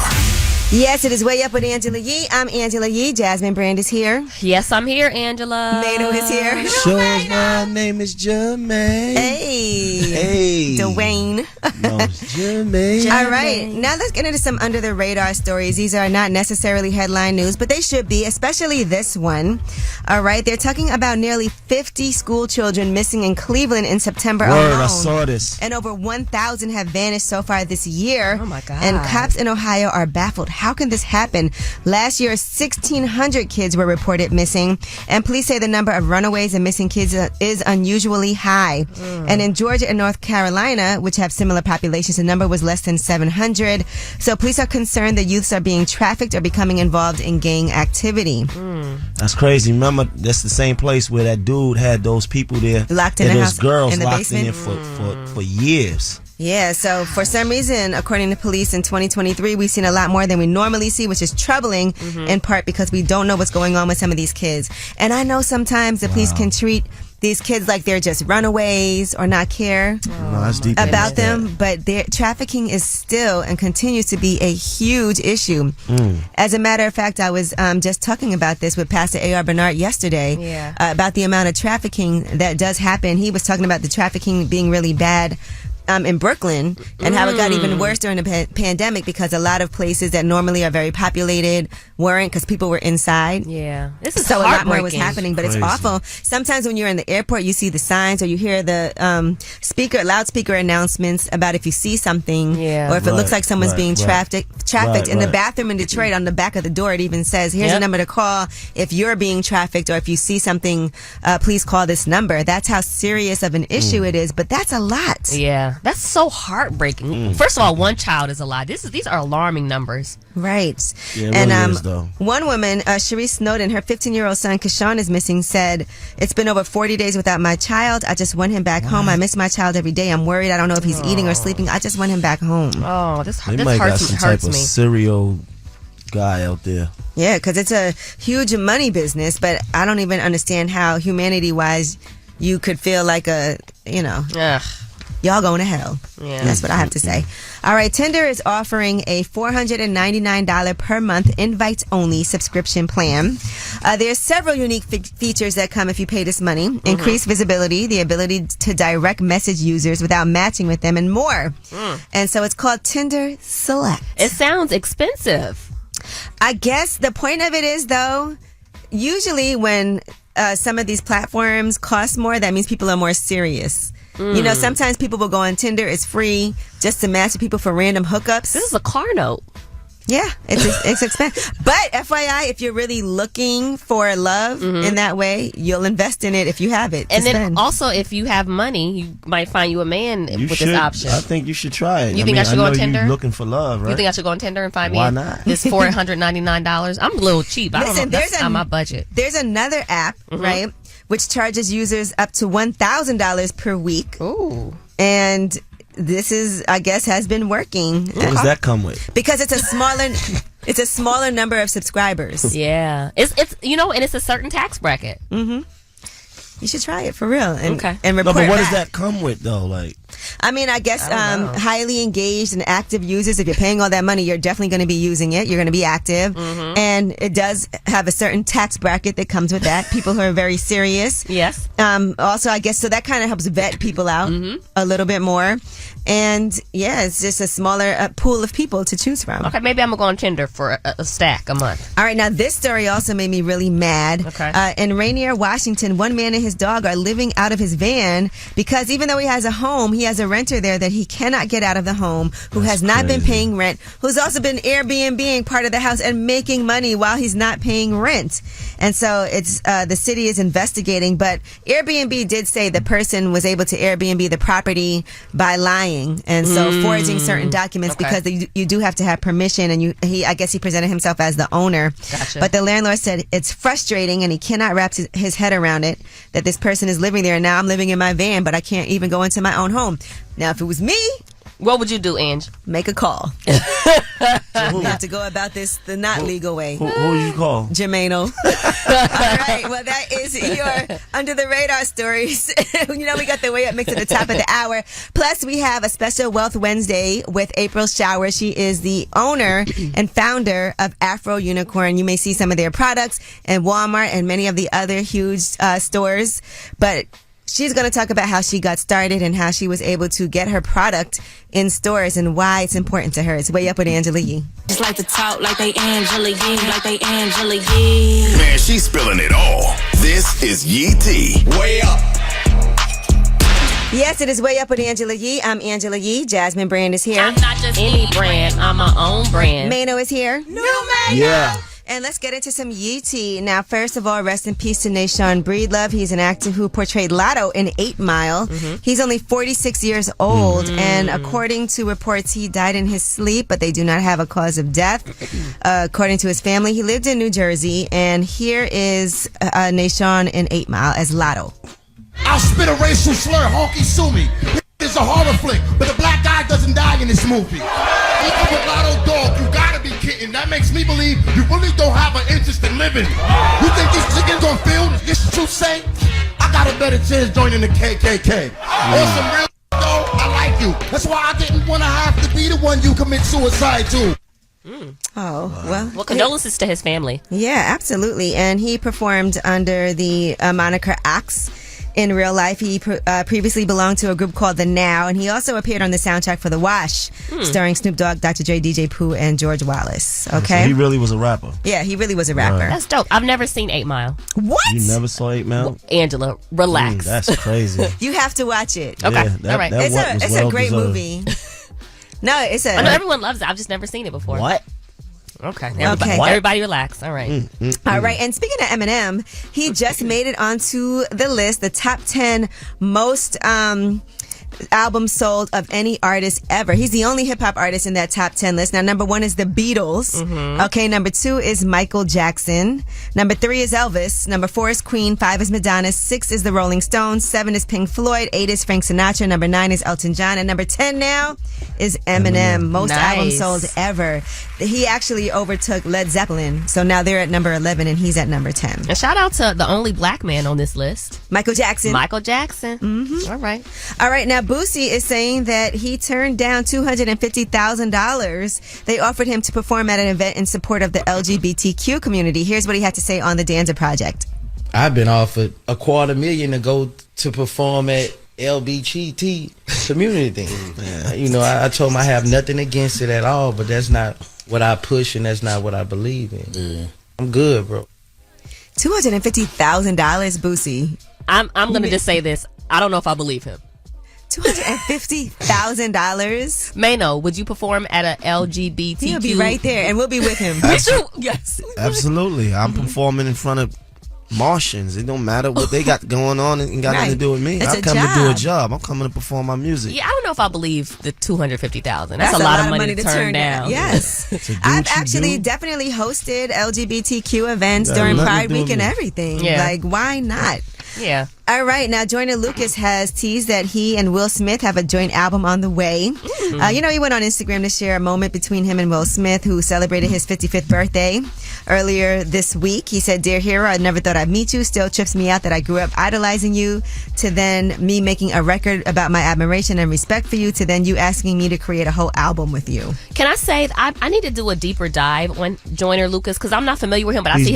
Yes, it is Way Up with Angela Yee. I'm Angela Yee. Jasmine Brand is here. Yes, I'm here, Angela. Mano is here. Sure, my name is Jermaine. Hey. Dwayne. No, it's Jermaine. All right. Now let's get into some under the radar stories. These are not necessarily headline news, but they should be, especially this one. All right. They're talking about nearly 50 school children missing in Cleveland in September Word, alone. I saw this. And over 1,000 have vanished so far this year. Oh, my God. And cops in Ohio are baffled how can this happen? Last year, 1,600 kids were reported missing, and police say the number of runaways and missing kids is unusually high. And in Georgia and North Carolina, which have similar populations, the number was less than 700. So police are concerned that youths are being trafficked or becoming involved in gang activity. That's crazy. Remember, that's the same place where that dude had those people there. Locked in the house, girls in the locked basement? in there for years. Yeah, so for some reason, according to police in 2023, we've seen a lot more than we normally see, which is troubling in part because we don't know what's going on with some of these kids. And I know sometimes the police can treat these kids like they're just runaways or not care that's deep about them, but their trafficking is still and continues to be a huge issue. As a matter of fact, I was just talking about this with Pastor A.R. Bernard yesterday about the amount of trafficking that does happen. He was talking about the trafficking being really bad in Brooklyn and how it got even worse during the pandemic because a lot of places that normally are very populated weren't because people were inside. Yeah. This is so a lot more was heartbreaking. happening, but Crazy. it's awful. Sometimes when you're in the airport, you see the signs or you hear the loudspeaker announcements about if you see something or if it looks like someone's being trafficked. In the bathroom in Detroit, on the back of the door, it even says, here's a number to call if you're being trafficked or if you see something, please call this number. That's how serious of an issue it is, but that's a lot. Yeah. That's so heartbreaking. First of all, one child is a lot. These are alarming numbers. Right. Yeah, it and really is, though. one woman, Sharice Snowden, her 15-year-old son, Kashawn, is missing, said, it's been over 40 days without my child. I just want him back home. I miss my child every day. I'm worried. I don't know if he's eating or sleeping. I just want him back home. Oh, this They might got hurts, some hurts type of me. serial guy out there. Yeah, because it's a huge money business, but I don't even understand how humanity-wise you could feel like y'all going to hell. Yeah. That's what I have to say. All right, Tinder is offering a $499 per month invite-only subscription plan. There's several unique features that come if you pay this money. Increased visibility, the ability to direct message users without matching with them, and more. And so it's called Tinder Select. It sounds expensive. I guess the point of it is, though, usually when some of these platforms cost more, that means people are more serious. You know, sometimes people will go on Tinder, it's free, just to match with people for random hookups. This is a car note. Yeah, it's expensive. But FYI, if you're really looking for love in that way, you'll invest in it if you have it. And then also, if you have money, you might find you a man with this option. I think you should try it. You think I should go on Tinder? You're looking for love, right? You think I should go on Tinder and find me? Why not? This $499. I'm a little cheap. I don't know. That's not my budget. There's another app, right, which charges users up to $1,000 per week. Ooh. And this is, I guess, has been working. What does that come with? Because it's a smaller number of subscribers. Yeah. It's and it's a certain tax bracket. You should try it for real. And, and No, report but what back. does that come with though? Like, I mean, I guess highly engaged and active users. If you're paying all that money, you're definitely going to be using it. You're going to be active. And it does have a certain tax bracket that comes with that. People who are very serious. Yes. Also, I guess, so that kind of helps vet people out a little bit more. And yeah, it's just a smaller pool of people to choose from. Okay, maybe I'm going to go on Tinder for a stack a month. All right, now this story also made me really mad. Okay. In Rainier, Washington, one man and his dog are living out of his van because even though he has a home, he has a renter there that he cannot get out of the home, who has not been paying rent, who's also been Airbnb-ing part of the house and making money while he's not paying rent. And so it's the city is investigating, but Airbnb did say the person was able to Airbnb the property by lying and so forging certain documents because you do have to have permission, and I guess he presented himself as the owner. Gotcha. But the landlord said it's frustrating and he cannot wrap his head around it that this person is living there and now I'm living in my van, but I can't even go into my own home. Now, if it was me, what would you do, Ange? Make a call. We have to go about this the not legal way. Who you call? Jermaine-o. All right, well, that is your Under the Radar stories. We got the way up mix at the top of the hour. Plus, we have a special Wealth Wednesday with April Shower. She is the owner and founder of Afro Unicorn. You may see some of their products in Walmart and many of the other huge stores, but she's going to talk about how she got started and how she was able to get her product in stores and why it's important to her. It's way up with Angela Yee. Just like to talk like they Angela Yee, like they Angela Yee. Man, she's spilling it all. This is Yee T. Way up. Yes, it is Way Up with Angela Yee. I'm Angela Yee. Jasmine Brand is here. I'm not just any brand. I'm my own brand. Mena is here. New Mena. Yeah. And let's get into some Yee tea. Now, first of all, rest in peace to Nashawn Breedlove. He's an actor who portrayed Lotto in 8 Mile. He's only 46 years old, and according to reports, he died in his sleep, but they do not have a cause of death. According to his family, he lived in New Jersey, and here is Nashawn in 8 Mile as Lotto. I'll spit a racial slur, honky sue me. It's a horror flick, but the black guy doesn't die in this movie. Lotto dog, you gotta be kidding. That makes me believe you really don't have an interest in living. You think these chickens gonna feel this you say? I got a better chance joining the KKK. On some real though, I like you. That's why I didn't want to have to be the one you commit suicide to. Oh, well, condolences to his family. Yeah, absolutely. And he performed under the moniker Axe. In real life, he previously belonged to a group called The Now, and he also appeared on the soundtrack for The Wash, starring Snoop Dogg, Dr. Dre, DJ Pooh, and George Wallace. Okay? So he really was a rapper. Yeah, he really was a rapper. Right. That's dope. I've never seen 8 Mile. What? You never saw 8 Mile? Angela, relax. That's crazy. You have to watch it. Okay, Yeah, all right. It's a great movie. No, it's a... I know everyone loves it. I've just never seen it before. What? Okay. Okay. Everybody relax. All right. All right. And speaking of Eminem, he just made it onto the list, the top 10 most albums sold of any artist ever. He's the only hip hop artist in that top 10 list. Now, number 1 is the Beatles. Okay. Number 2 is Michael Jackson. Number 3 is Elvis. Number 4 is Queen. 5 is Madonna. 6 is the Rolling Stones. 7 is Pink Floyd. 8 is Frank Sinatra. Number 9 is Elton John. And number 10 now is Eminem. Most albums sold ever. He actually overtook Led Zeppelin. So now they're at number 11 and he's at number 10. And shout out to the only black man on this list. Michael Jackson. Michael Jackson. All right. All right. Now, Boosie is saying that he turned down $250,000. They offered him to perform at an event in support of the LGBTQ community. Here's what he had to say on the Danza Project. I've been offered $250,000 to go to perform at LGBT community thing. You know, I told him I have nothing against it at all, but that's not what I push and that's not what I believe in. Yeah. I'm good, bro. $250,000, Boosie. I'm gonna just say this. I don't know if I believe him. $250,000. Mano, would you perform at a LGBTQ? He'll be right there, and we'll be with him. Yes. Absolutely. I'm performing in front of Martians. It don't matter what they got going on. It ain't got nothing to do with me. It's I a come job. to do a job. I'm coming to perform my music. Yeah, I don't know if I believe the $250,000. That's a lot of money to turn down. Yes. I've actually definitely hosted LGBTQ events during Pride Week and everything. Yeah. Like, why not? Yeah. All right. Now, Joyner Lucas has teased that he and Will Smith have a joint album on the way. You know, he went on Instagram to share a moment between him and Will Smith, who celebrated his 55th birthday earlier this week. He said, "Dear hero, I never thought I'd meet you. Still trips me out that I grew up idolizing you, to then me making a record about my admiration and respect for you, to then you asking me to create a whole album with you." Can I say I need to do a deeper dive on Joyner Lucas because I'm not familiar with him, but I see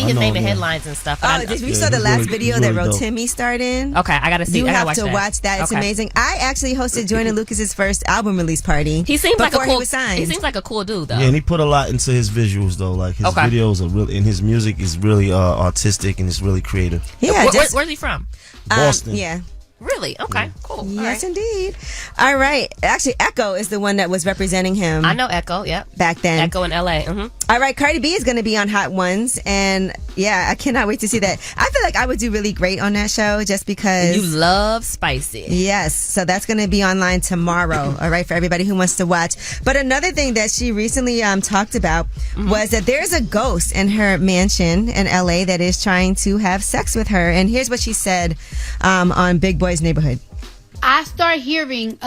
his name in headlines and stuff. You saw the last video that Rotimi starred in? Okay, I gotta see. You I have gotta to watch that. It's amazing. I actually hosted Joyner Lucas's first album release party. He seems like a cool. He was signed. He seems like a cool dude, though. Yeah, and he put a lot into his visuals, though. Like his videos are really, and his music is really artistic and it's really creative. Yeah, where's he from? Boston. Yeah. Really? Okay, cool. Yes, indeed. All right. Actually, Echo is the one that was representing him. I know Echo, yep. Back then. Echo in LA. All right, Cardi B is going to be on Hot Ones, and yeah, I cannot wait to see that. I feel like I would do really great on that show just because... You love spicy. Yes, so that's going to be online tomorrow, all right, for everybody who wants to watch. But another thing that she recently talked about was that there's a ghost in her mansion in LA that is trying to have sex with her, and here's what she said on Big Boy's Neighborhood. I start hearing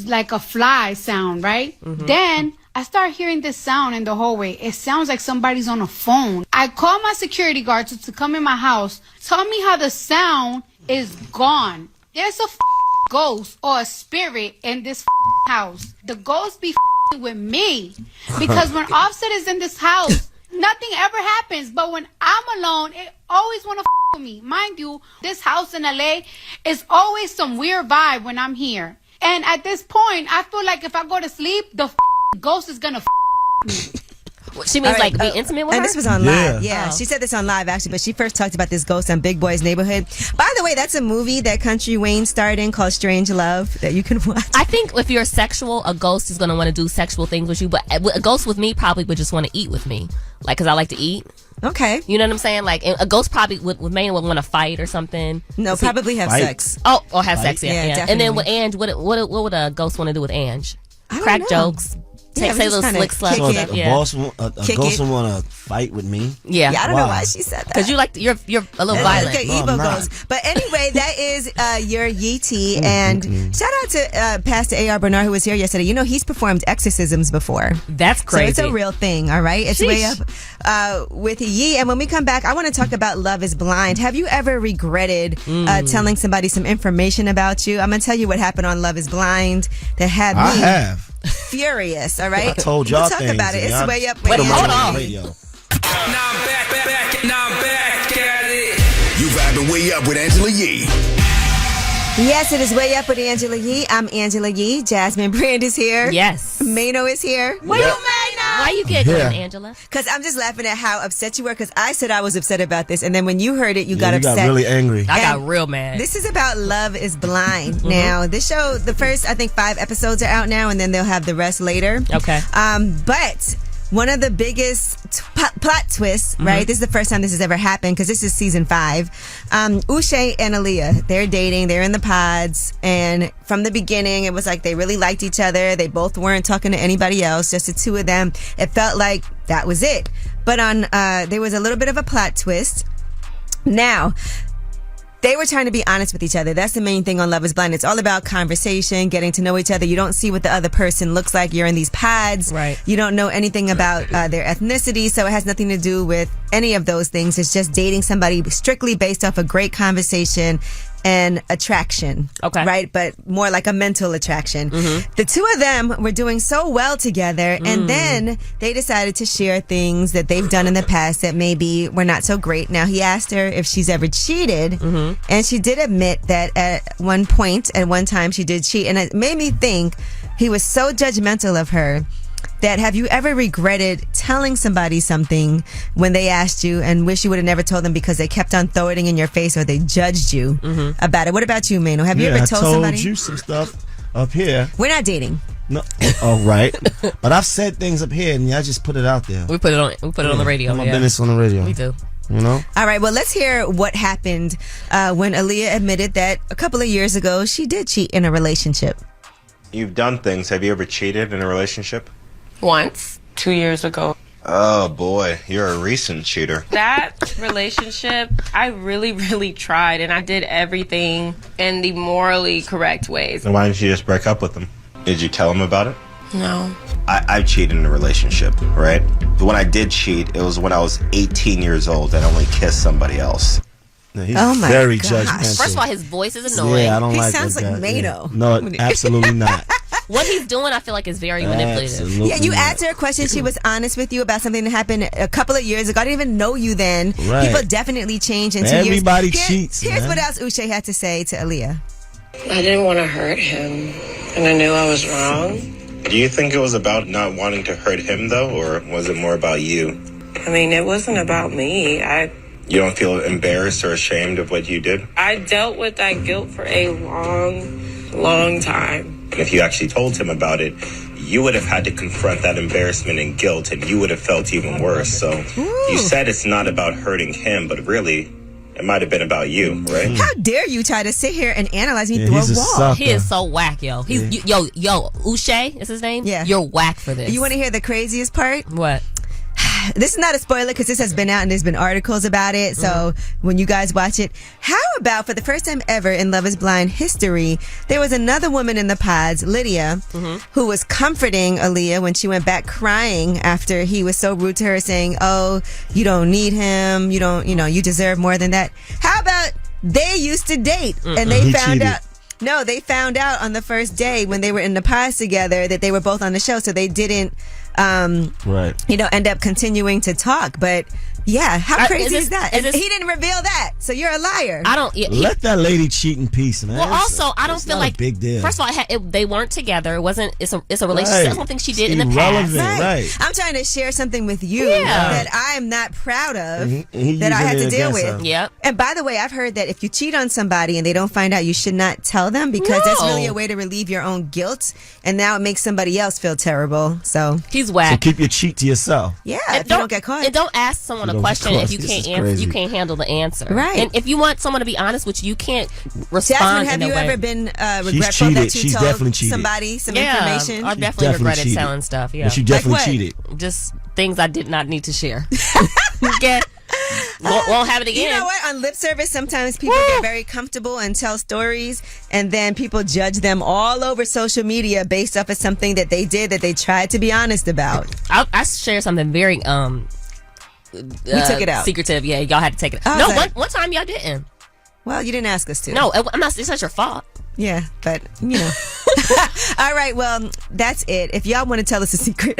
like a fly sound, right? Then I start hearing this sound in the hallway. It sounds like somebody's on a phone. I call my security guard to come in my house. Tell me how the sound is gone. There's a ghost or a spirit in this house. The ghost be with me. Because when Offset is in this house, nothing ever happens. But when I'm alone, it always want to with me. Mind you, this house in LA is always some weird vibe when I'm here. And at this point, I feel like if I go to sleep, the ghost is gonna me. She means All right, like be intimate with her? And this was on Yeah. live. Yeah, Oh. she said this on live actually, but she first talked about this ghost on Big Boy's Neighborhood. By the way, that's a movie that Country Wayne starred in called Strange Love that you can watch. I think if you're sexual, a ghost is going to want to do sexual things with you, but a ghost with me probably would just want to eat with me. Like, because I like to eat. Okay. You know what I'm saying? Like, a ghost probably with Mena would want to fight or something. No, probably have Fight. sex. Oh, or have Fight? sex, yeah. Yeah, And then definitely. with Ange, what would a ghost want to do with Ange? I don't Crack know. jokes. Yeah, Say just little kinda slick stuff. kick So it. a Yeah. boss, a Kick ghost it. would want to fight with me. Yeah. Yeah, I don't know Why? why she said that. Because you're a little violent. Okay, No, I'm Evo not. goes. But anyway, that is your Yee T. And shout out to Pastor A.R. Bernard, who was here yesterday. You know, he's performed exorcisms before. That's crazy. So it's a real thing, all right? It's way up with Yee. And when we come back, I want to talk about Love is Blind. Have you ever regretted telling somebody some information about you? I'm going to tell you what happened on Love is Blind that had me I have. furious, all right? I told y'all We'll talk things, about it. and It's y'all way up. put Way them up. on the radio. Now I'm back at it. You vibing way up with Angela Yee. Yes, it is Way Up with Angela Yee. I'm Angela Yee. Jasmine Brand is here. Yes. Mano is here. Why you giggling, Yeah. Angela? Because I'm just laughing at how upset you were, because I said I was upset about this, and then when you heard it, you got you upset. got really angry. I got And real mad. This is about Love is Blind. Now, this show, the first, I think, 5 episodes are out now, and then they'll have the rest later. Okay. But one of the biggest plot twists, right? This is the first time this has ever happened, because this is season 5. Uche and Aaliyah, they're dating, they're in the pods, and from the beginning, it was like they really liked each other. They both weren't talking to anybody else, just the two of them. It felt like that was it. But on there was a little bit of a plot twist. Now, they were trying to be honest with each other. That's the main thing on Love is Blind. It's all about conversation, getting to know each other. You don't see what the other person looks like. You're in these pods. Right. You don't know anything about their ethnicity, so it has nothing to do with any of those things. It's just dating somebody strictly based off a great conversation and attraction. Okay. Right? But more like a mental attraction. The two of them were doing so well together, and then they decided to share things that they've done in the past that maybe were not so great. Now, he asked her if she's ever cheated, and she did admit that at one time, she did cheat. And it made me think he was so judgmental of her. That have you ever regretted telling somebody something when they asked you and wish you would have never told them because they kept on throwing it in your face or they judged you about it? What about you, Mano? Have you ever told I told somebody? you some stuff up here. We're not dating. No, oh right. But I've said things up here, and y'all just put it out there. We put it on the radio. Put my Yeah. business on the radio. We do. You know. All right, well, let's hear what happened when Aaliyah admitted that a couple of years ago she did cheat in a relationship. You've done things. Have you ever cheated in a relationship? Once, 2 years ago. Oh boy, you're a recent cheater. That relationship, I really, really tried, and I did everything in the morally correct ways. Then why didn't you just break up with him? Did you tell him about it? No. I cheated in a relationship, right? But when I did cheat, it was when I was 18 years old and only kissed somebody else. No, he's Oh my very gosh. judgmental. First of all, his voice is annoying. Yeah, I don't He like sounds that like guy. Mano. Yeah. No, absolutely not. What he's doing, I feel like, is very manipulative. Absolutely Yeah, you not. asked her a question. She was honest with you about something that happened a couple of years ago. I didn't even know you then. Right. People definitely change in 2 years. Everybody cheats, Here's man. what else Uche had to say to Aaliyah. I didn't want to hurt him, and I knew I was wrong. Do you think it was about not wanting to hurt him, though, or was it more about you? I mean, it wasn't about me. You don't feel embarrassed or ashamed of what you did? I dealt with that guilt for a long, long time. If you actually told him about it, you would have had to confront that embarrassment and guilt, and you would have felt even worse. So you said it's not about hurting him, but really, it might have been about you, right? How dare you try to sit here and analyze me Yeah, through he's a a wall? sucker. He is so whack, yo. He's yo Uche is his name. Yeah. You're whack for this. You want to hear the craziest part? what? This is not a spoiler because this has been out and there's been articles about it. So when you guys watch it, how about for the first time ever in Love is Blind history, there was another woman in the pods, Lydia, who was comforting Aaliyah when she went back crying after he was so rude to her, saying, "Oh, you don't need him. You don't, you deserve more than that." How about they used to date and they He found cheated. out. No, they found out on the first day when they were in the pods together that they were both on the show, so they didn't Right. end up continuing to talk. But Yeah, how crazy is this- is that? is this- He didn't reveal that, so you're a liar. I don't. Yeah, Let that lady cheat in peace, man. Well, also, I don't It's feel not like a big deal. First of all, they weren't together. It wasn't. It's a relationship. Right. That's something she did It's in the past. irrelevant, right. I'm trying to share something with you Yeah. that I am not proud of, And he that I using had it to deal against with. her. Yep. And by the way, I've heard that if you cheat on somebody and they don't find out, you should not tell them because that's really a way to relieve your own guilt. And now it makes somebody else feel terrible. So He's whack. So keep your cheat to yourself. yeah, And if you don't get caught. And don't ask someone You a don't question get if you caught. can't This is answer. crazy. You can't handle the answer. Right. And if you want someone to be honest with you, you can't respond Jasmine, have in a you way. ever been regretful cheated. that you She's told definitely cheated. somebody some Yeah, information? I She definitely regretted cheated. telling stuff. Yeah. But she Like definitely what? cheated. Just things I did not need to share. Okay. Won't have it again. You know what? On lip service, sometimes people get very comfortable and tell stories, and then people judge them all over social media based off of something that they did that they tried to be honest about. I shared something very We took it out. secretive. Yeah, y'all had to take it. I was No, like- one time y'all didn't. Well, you didn't ask us to. No, I'm not. It's not your fault. Yeah, but you know. All right, well, that's it. If y'all want to tell us a secret,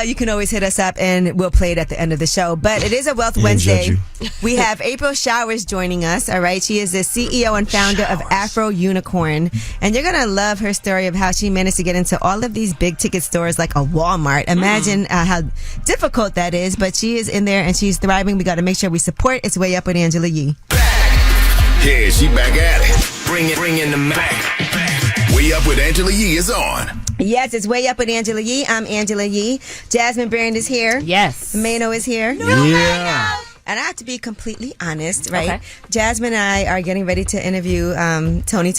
you can always hit us up and we'll play it at the end of the show. But it is a Wealth Wednesday. We have April Showers joining us. All right, she is the CEO and founder of Afro Unicorn, and you're gonna love her story of how she managed to get into all of these big ticket stores like a Walmart. Imagine how difficult that is, but she is in there and she's thriving. We got to make sure we support. It's Way Up with Angela Yee. Yeah, she back at it. Bring in the Mac. Way Up with Angela Yee is on. Yes, it's Way Up with Angela Yee. I'm Angela Yee. Jasmine Brand is here. Yes. Mano is here. Yeah. And I have to be completely honest, right? Okay. Jasmine and I are getting ready to interview Toni.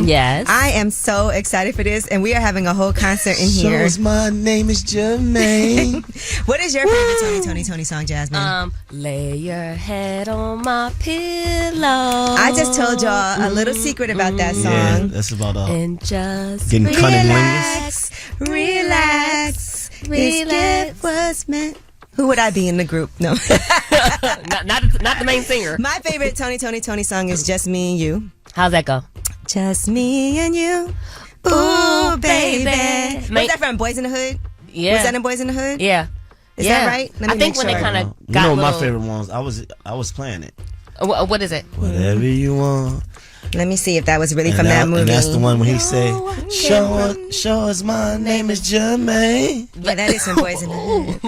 Yes. I am so excited for this, and we are having a whole concert in here. Shows my name is Jermaine. What is your favorite Toni song, Jasmine? Lay your head on my pillow. I just told y'all a little secret about that Yeah, song. that's about And just getting Relax, relax, this gift was meant. Who would I be in the group? No. not the main singer. My favorite Toni song is Just Me and You. How's that go? Just me and you. Ooh, baby. Was that from Boys in the Hood? Yeah. Was that in Boys in the Hood? Yeah. Is that right? Let me I think make when sure. they kind of You got know my little- favorite ones. I was playing it. What is it? Whatever you want. Let me see if that was really from And that movie. And that's the one when he say, show us my name is Jermaine. Yeah, that is from Boys in the Hood.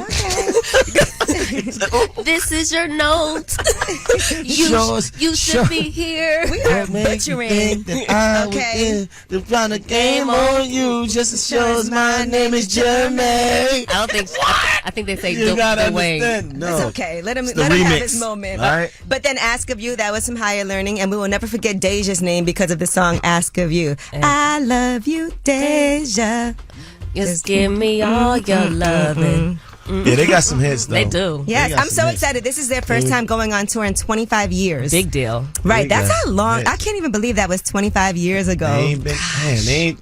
This is your note. You should be here. We are butchering. Okay. To run a game on you just to show us my name is Jermaine. I don't think. I think they say You don't gotta the way. understand. No. It's okay. Let him It's the have remix. his moment. All right. But then Ask of You, that was some higher learning, and we will never forget Deja's name because of the song Ask of You. I love you, Deja. Just give me all your loving. Yeah, they got some hits though. They do. Yes, They got I'm some so hits. excited. This is their first time going on tour in 25 years. Big deal. Right, They that's got how long. hits. I can't even believe that was 25 years ago. They ain't been.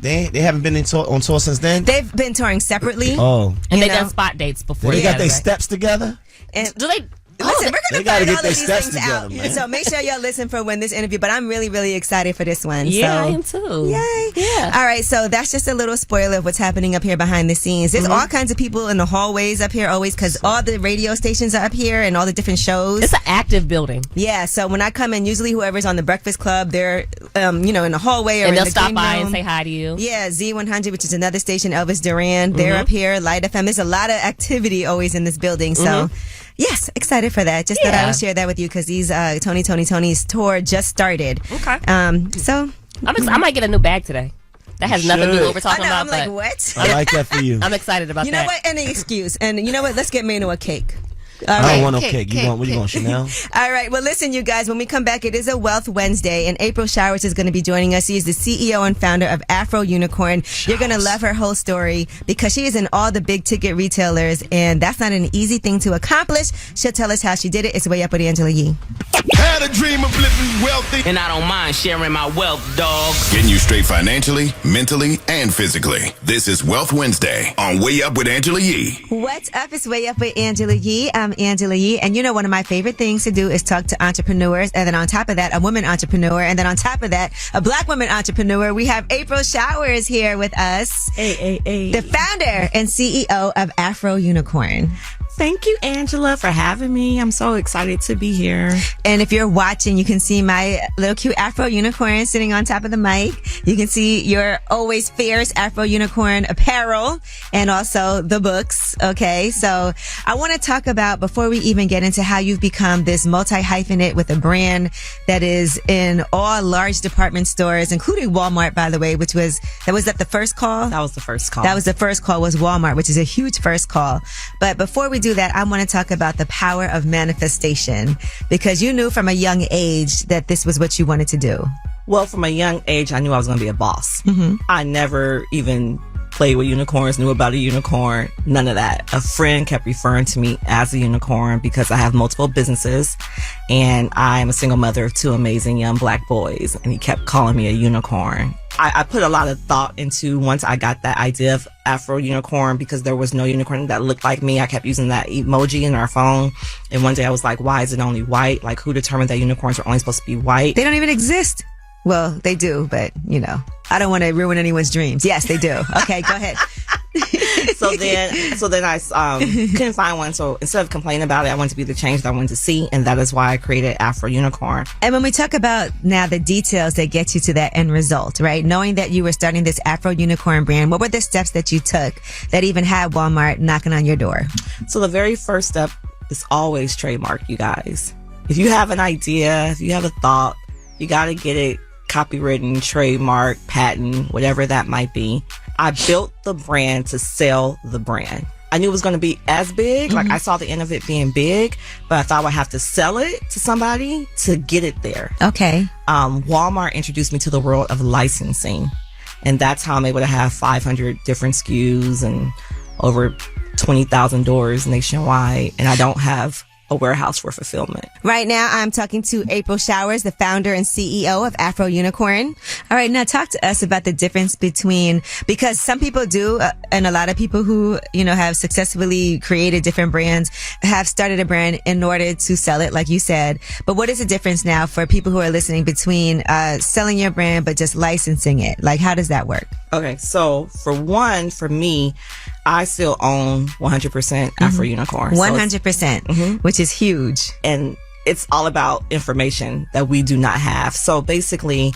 Man, they haven't been on tour since then. They've been touring separately. Oh, And You they know? done spot dates before. they got that, their right? steps together. And Do they? listen, we're They gonna gotta find get all their of these steps things together, out. man. So make sure y'all listen for when this interview. But I'm really, really excited for this one. Yeah, so. I am too. Yay. Yeah. All right, so that's just a little spoiler of what's happening up here behind the scenes. There's all kinds of people in the hallways up here always because all the radio stations are up here and all the different shows. It's an active building. Yeah, so when I come in, usually whoever's on the Breakfast Club, they're, in the hallway or And in they'll the stop green by room. and say hi to you. Yeah, Z100, which is another station, Elvis Duran. They're up here, Light FM. There's a lot of activity always in this building. So, yes, excited for that. Just thought I Yeah. would share that with you because these Toni's tour just started. Okay. So, I might get a new bag today. That has nothing to do with what we're talking I know, about. I'm like, but what? I like that for you. I'm excited about You that. know what? Any excuse. And you know what? Let's get Mano a cake. All I right. don't want no cake. You want? What you want, Chanel? All right. Well, listen, you guys, when we come back, it is a Wealth Wednesday, and April Showers is going to be joining us. She is the CEO and founder of Afro Unicorn. You're going to love her whole story because she is in all the big ticket retailers, and that's not an easy thing to accomplish. She'll tell us how she did it. It's Way Up with Angela Yee. Had a dream of living wealthy. And I don't mind sharing my wealth, dog. Getting you straight financially, mentally, and physically. This is Wealth Wednesday on Way Up with Angela Yee. What's up? It's Way Up with Angela Yee. I'm Angela Yee. And you know, one of my favorite things to do is talk to entrepreneurs. And then on top of that, a woman entrepreneur. And then on top of that, a black woman entrepreneur. We have April Showers here with us. The founder and CEO of Afro Unicorn. thank you, Angela, for having me. I'm so excited to be here. And if you're watching, you can see my little cute Afro Unicorn sitting on top of the mic. You can see your always fierce Afro Unicorn apparel and also the books. Okay. So I want to talk about, before we even get into how you've become this multi-hyphenate with a brand that is in all large department stores, including Walmart, by the way, that was the first call? That was the first call. That was the first call, was Walmart, which is a huge first call. But before we do that, I want to talk about the power of manifestation, because you knew from a young age that this was what you wanted to do. Well, from a young age, I knew I was going to be a boss. I never even played with unicorns, knew about a unicorn, none of that. A friend kept referring to me as a unicorn because I have multiple businesses and I'm a single mother of 2 amazing young black boys, and he kept calling me a unicorn. I put a lot of thought into, once I got that idea of Afro Unicorn, because there was no unicorn that looked like me. I kept using that emoji in our phone, and one day I was like, why is it only white? Like, who determined that unicorns are only supposed to be white? They don't even exist. Well, they do, but I don't want to ruin anyone's dreams. Yes, they do. Okay, go ahead. So then I couldn't find one. So instead of complaining about it, I wanted to be the change that I wanted to see. And that is why I created Afro Unicorn. And when we talk about now the details that get you to that end result, right? Knowing that you were starting this Afro Unicorn brand, what were the steps that you took that even had Walmart knocking on your door? So the very first step is always trademark, you guys. If you have an idea, if you have a thought, you got to get it copywritten, trademark, patent, whatever that might be. I built the brand to sell the brand. I knew it was going to be as big. Like, I saw the end of it being big, but I thought I would have to sell it to somebody to get it there. Okay. Walmart introduced me to the world of licensing, and that's how I'm able to have 500 different SKUs and over 20,000 doors nationwide, and I don't have a warehouse for fulfillment. Right now, I'm talking to April Showers, the founder and CEO of Afro Unicorn. All right, now talk to us about the difference between, because some people do, and a lot of people who, have successfully created different brands have started a brand in order to sell it, like you said. But what is the difference now for people who are listening between selling your brand but just licensing it? Like, how does that work? Okay, so for me, I still own 100% Afro Unicorn. 100%, which is huge. And it's all about information that we do not have. So basically,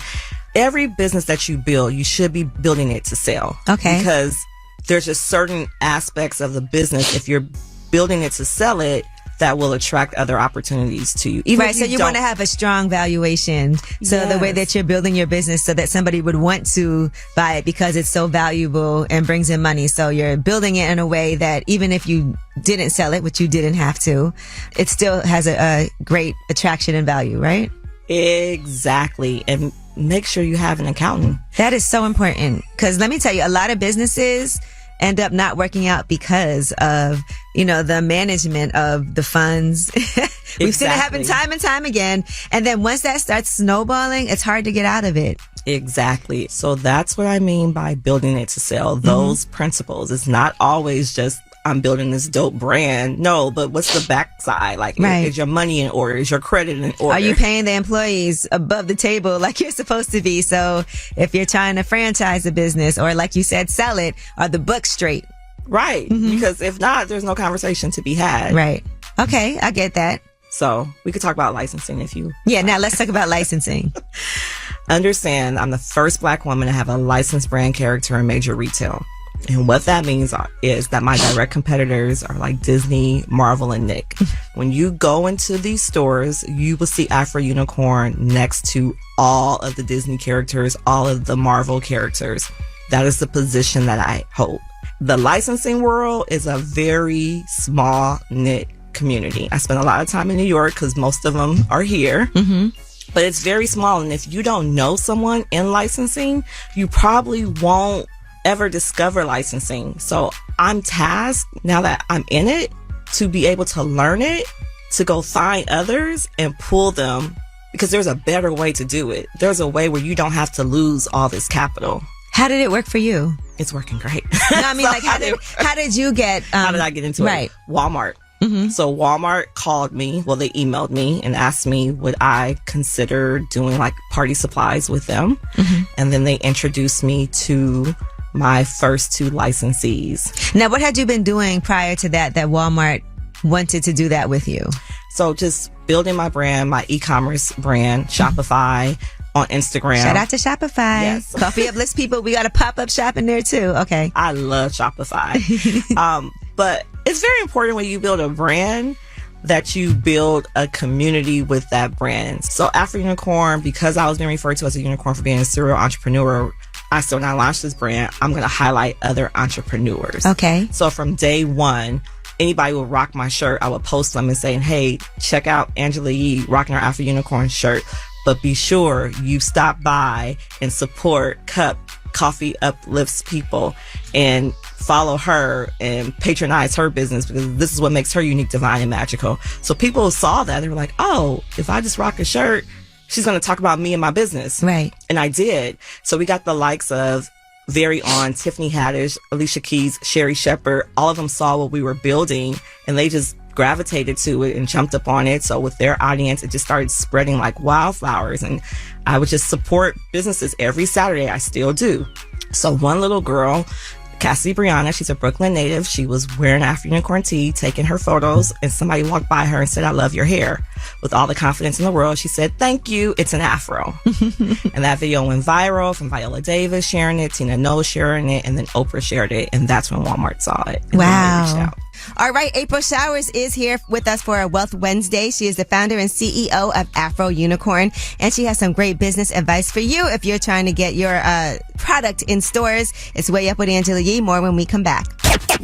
every business that you build, you should be building it to sell. Okay. Because there's just certain aspects of the business, if you're building it to sell it, that will attract other opportunities to you. Right, so you want to have a strong valuation. So the way that you're building your business so that somebody would want to buy it because it's so valuable and brings in money. So you're building it in a way that even if you didn't sell it, which you didn't have to, it still has a great attraction and value, right? Exactly. And make sure you have an accountant. That is so important, because let me tell you, a lot of businesses end up not working out because of, the management of the funds. We've seen it happen time and time again. And then once that starts snowballing, it's hard to get out of it. Exactly. So that's what I mean by building it to sell. Those principles. It's not always just, I'm building this dope brand. No, but what's the backside? Like, is your money in order? Is your credit in order? Are you paying the employees above the table like you're supposed to be? So if you're trying to franchise a business, or like you said, sell it, are the books straight? Right. Because if not, there's no conversation to be had. Right. Okay, I get that. So we could talk about licensing if you... Yeah, now let's talk about licensing. Understand, I'm the first Black woman to have a licensed brand character in major retail. And what that means is that my direct competitors are like Disney, Marvel, and Nick. When you go into these stores, you will see Afro Unicorn next to all of the Disney characters, all of the Marvel characters. That is the position that I hold. The licensing world is a very small knit community. I spend a lot of time in New York because most of them are here. But it's very small. And if you don't know someone in licensing, you probably won't ever discover licensing. So I'm tasked, now that I'm in it, to be able to learn it, to go find others and pull them, because there's a better way to do it. There's a way where you don't have to lose all this capital. How did it work for you? It's working great. No, I mean, like, how did you get... how did I get into it? Walmart. So Walmart called me. Well, they emailed me and asked me would I consider doing like party supplies with them. And then they introduced me to my first 2 licensees. Now, what had you been doing prior to that Walmart wanted to do that with you? So just building my brand, my e-commerce brand, Shopify, on Instagram. Shout out to Shopify. Yes. Coffee Uplifts people. We got a pop-up shop in there too. Okay. I love Shopify. But it's very important when you build a brand that you build a community with that brand. So Afro Unicorn, because I was being referred to as a unicorn for being a serial entrepreneur, I still not launched this brand. I'm going to highlight other entrepreneurs. Okay. So from day one, anybody will rock my shirt. I would post them and saying, hey, check out Angela Yee rocking her Afro Unicorn shirt. But be sure you stop by and support Coffee Uplifts people and follow her and patronize her business, because this is what makes her unique, divine, and magical. So people saw that. They were like, oh, if I just rock a shirt, she's going to talk about me and my business. Right. And I did. So we got the likes of Very On, Tiffany Haddish, Alicia Keys, Sherry Shepherd. All of them saw what we were building and they just gravitated to it and jumped up on it. So with their audience, it just started spreading like wildflowers. And I would just support businesses every Saturday. I still do. So one little girl, Cassie Brianna, she's a Brooklyn native. She was wearing Afro Unicorn tee, taking her photos, and somebody walked by her and said, I love your hair. With all the confidence in the world, she said, thank you. It's an afro. And that video went viral, from Viola Davis sharing it, Tina Knowles sharing it, and then Oprah shared it. And that's when Walmart saw it. And wow. Then they reached out. All right, April Showers is here with us for a Wealth Wednesday. She is the founder and CEO of Afro Unicorn, and she has some great business advice for you if you're trying to get your product in stores. It's Way Up with Angela Yee. More when we come back.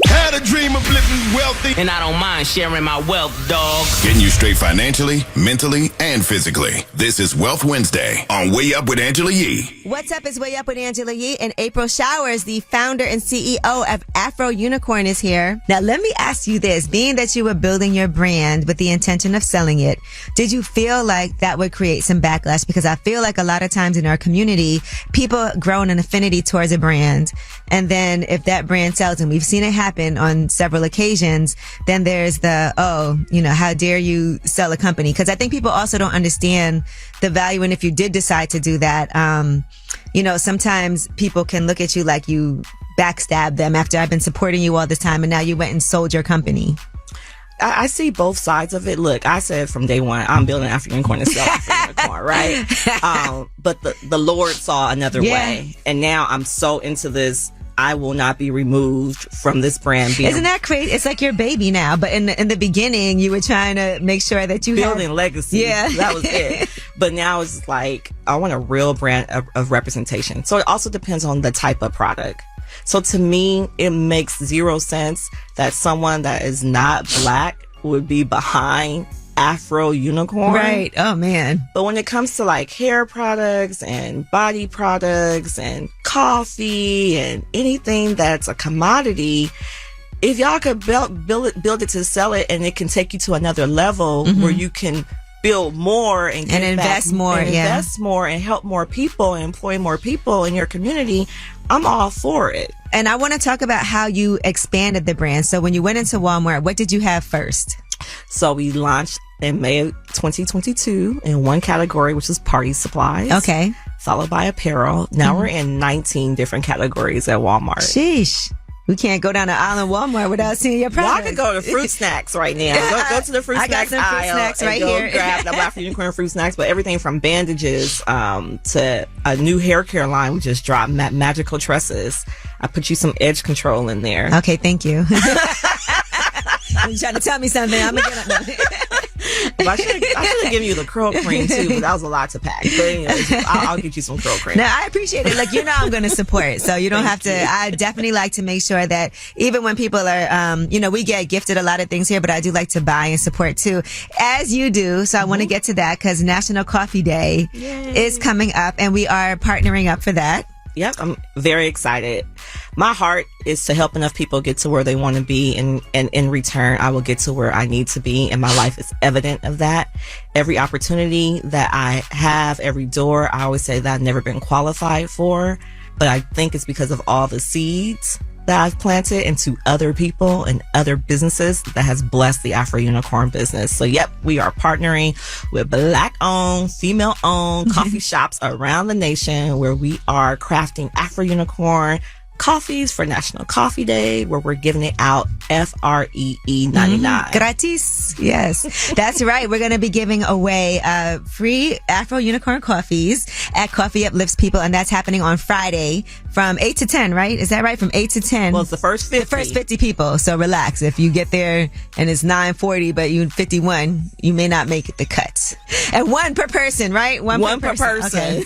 Had a dream of living wealthy, And I don't mind sharing my wealth, dog. Getting you straight financially, mentally, and physically. This is Wealth Wednesday on Way Up with Angela Yee. What's up? It's Way Up with Angela Yee, and April Showers, the founder and CEO of Afro Unicorn, is here. Now, let me ask you this. Being that you were building your brand with the intention of selling it, did you feel like that would create some backlash? Because I feel like a lot of times in our community, people grow an affinity towards a brand. And then if that brand sells, and we've seen it happen on several occasions, then there's the, how dare you sell a company? Because I think people also don't understand the value. And if you did decide to do that, sometimes people can look at you like you backstab them after I've been supporting you all this time and now you went and sold your company. I see both sides of it. Look, I said from day one, I'm building Afro Unicorn to sell Afro Unicorn, right? But the Lord saw another way. And now I'm so into this. I will not be removed from this brand. Isn't that crazy? It's like your baby now. But in the beginning, you were trying to make sure that you building legacy. Yeah. That was it. But now it's like, I want a real brand of representation. So it also depends on the type of product. So to me, it makes zero sense that someone that is not black would be behind Afro Unicorn. Right. Oh, man. But when it comes to like hair products and body products and coffee and anything that's a commodity, if y'all could build it to sell it, and it can take you to another level where you can build more and invest more, invest more and help more people and employ more people in your community, I'm all for it. And I want to talk about how you expanded the brand. So when you went into Walmart, what did you have first? So we launched in May of 2022 in one category, which is party supplies. Okay. Followed by apparel. Now we're in 19 different categories at Walmart. Sheesh. We can't go down to Island Walmart without seeing your products. Y'all can go to fruit snacks right now. Go to the fruit snacks aisle. I got some fruit snacks right here. Grab the Afro Unicorn fruit snacks. But everything from bandages to a new hair care line we just dropped, Magical Tresses. I put you some edge control in there. Okay, thank you. You're trying to tell me something. I'm gonna get up. I should have given you the curl cream too, but that was a lot to pack. But anyways, I'll get you some curl cream. No, I appreciate it. Look, I'm going to support, so you don't have to. I definitely like to make sure that even when people are, we get gifted a lot of things here, but I do like to buy and support too, as you do. So I want to get to that because National Coffee Day is coming up, and we are partnering up for that. Yep, I'm very excited. My heart is to help enough people get to where they want to be, and in return, I will get to where I need to be, and my life is evident of that. Every opportunity that I have, every door, I always say that I've never been qualified for, but I think it's because of all the seeds that I've planted into other people and other businesses that has blessed the Afro Unicorn business. So yep, we are partnering with Black-owned, female-owned coffee shops around the nation where we are crafting Afro Unicorn coffees for National Coffee Day, where we're giving it out FREE 99. Gratis. Yes, that's right. We're going to be giving away free Afro Unicorn coffees at Coffee Uplifts People, and that's happening on Friday from 8 to 10, right? Is that right? From 8 to 10? Well, it's the first 50. The first 50 people. So relax. If you get there and it's 9:40, but you're 51, you may not make it the cut. And one per person, right? One per person. Okay.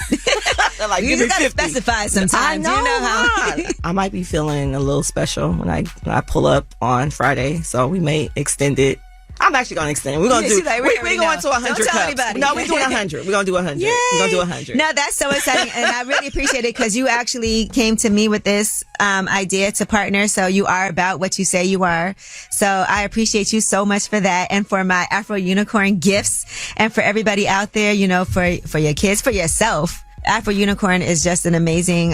Like, you just got to specify sometimes. I know. You know how. I might be feeling a little special when I pull up on Friday, so we may extend it. I'm actually going to extend it. We're going to do, like, we're going to 100 Don't tell cups. anybody. No, we're doing 100. We're going to do 100. We're going to do 100. No, that's so exciting. And I really appreciate it because you actually came to me with this idea to partner. So you are about what you say you are. So I appreciate you so much for that. And for my Afro Unicorn gifts and for everybody out there, you know, for your kids, for yourself. Afro Unicorn is just an amazing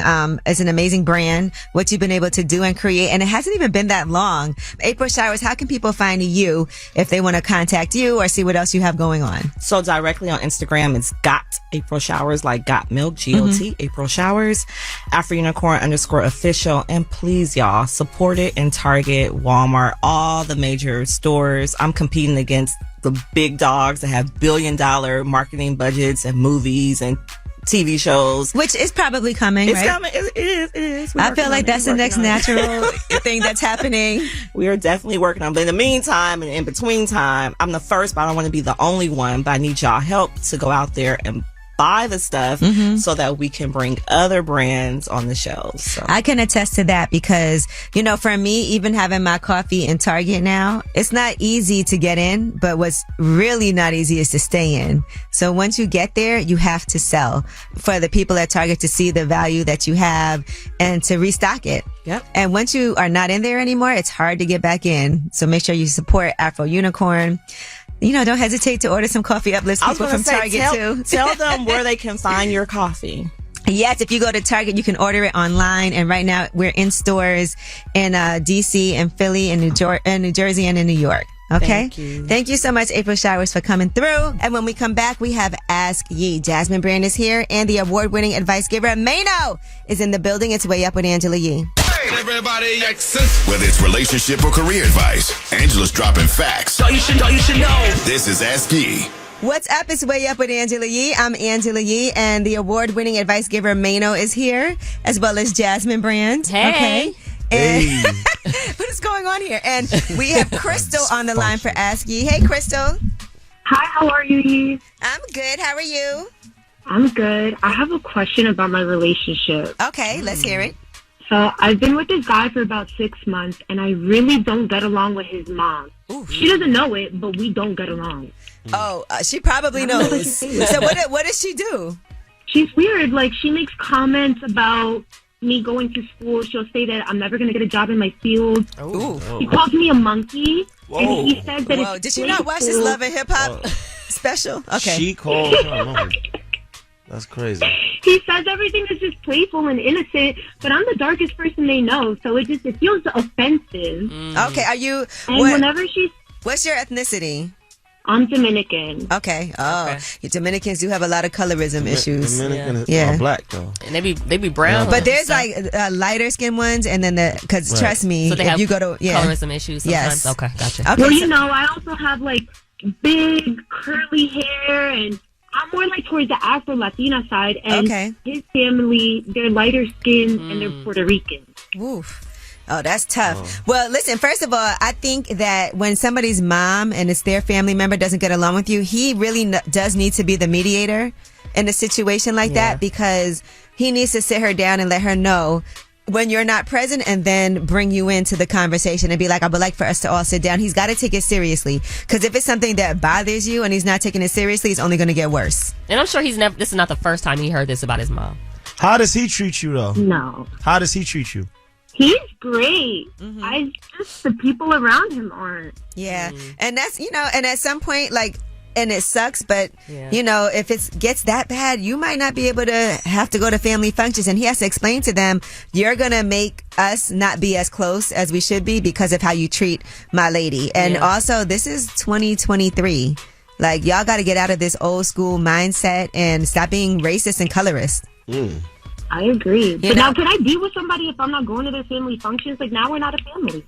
brand, what you've been able to do and create. And it hasn't even been that long. April Showers, how can people find you if they want to contact you or see what else you have going on? So directly on Instagram, it's Got April Showers, like Got Milk, GOT, April Showers, Afro Unicorn _official. And please, y'all, support it in Target, Walmart, all the major stores. I'm competing against the big dogs that have $1 billion marketing budgets and movies and TV shows, which is probably coming. It's right? coming. It is. I feel like that's the next natural thing that's happening. We are definitely working on it. But in the meantime and in between time, I'm the first, but I don't want to be the only one. But I need y'all help to go out there and buy the stuff so that we can bring other brands on the shelves. So. I can attest to that because, you know, for me, even having my coffee in Target now, it's not easy to get in, but what's really not easy is to stay in. So once you get there, you have to sell for the people at Target to see the value that you have and to restock it. Yep. And once you are not in there anymore, it's hard to get back in. So make sure you support Afro Unicorn. You know, don't hesitate to order some Coffee Uplifts people from Target too. Tell them where they can find your coffee. Yes, if you go to Target, you can order it online. And right now, we're in stores in DC and Philly and New Jersey and in New York. Okay? Thank you so much, April Showers, for coming through. And when we come back, we have Ask Ye. Jasmine Brand is here, and the award-winning advice giver, Mena, is in the building. It's Way Up with Angela Yee. Everybody whether it's relationship or career advice, Angela's dropping facts. So you should know. This is Ask Ye. What's up? It's Way Up with Angela Yee. I'm Angela Yee, and the award-winning advice giver, Mena, is here, as well as Jasmine Brand. Hey. Okay. And what is going on here? And we have Crystal on the line for Ask Ye. Hey, Crystal. Hi, how are you, Yee? I'm good. How are you? I'm good. I have a question about my relationship. Okay, let's hear it. So I've been with this guy for about 6 months, and I really don't get along with his mom. Ooh. She doesn't know it, but we don't get along. Oh, she probably knows. So what does she do? She's weird. Like, she makes comments about me going to school. She'll say that I'm never going to get a job in my field. Ooh. He calls me a monkey. Whoa. And he says that it's Did you not watch this Love and Hip Hop special? Okay. She called her mom. That's crazy. He says everything is just playful and innocent, but I'm the darkest person they know, so it feels offensive. Okay, are you... And whenever she's... What's your ethnicity? I'm Dominican. Okay. Oh, okay. Dominicans do have a lot of colorism issues. Dominicans are black though, and they be brown. But there's like lighter skinned ones, and then because trust me, so they if have you go to colorism issues. Sometimes. Yes. Okay, gotcha. Okay, well, you know, I also have like big curly hair, and I'm more like towards the Afro Latina side. And his family, they're lighter skinned and they're Puerto Rican. Oof. Oh, that's tough. Well, listen, first of all, I think that when somebody's mom and it's their family member doesn't get along with you, he really does need to be the mediator in a situation like that, because he needs to sit her down and let her know when you're not present, and then bring you into the conversation and be like, I would like for us to all sit down. He's got to take it seriously, because if it's something that bothers you and he's not taking it seriously, it's only going to get worse. And I'm sure this is not the first time he heard this about his mom. How does he treat you though? No. How does he treat you? He's great. I just, the people around him aren't. Yeah. And that's, you know, and at some point, like, and it sucks, but, you know, if it gets that bad, you might not be able to have to go to family functions. And he has to explain to them, you're going to make us not be as close as we should be because of how you treat my lady. And also, this is 2023. Like, y'all got to get out of this old school mindset and stop being racist and colorist. I agree. But now, can I be with somebody if I'm not going to their family functions? Like, now we're not a family.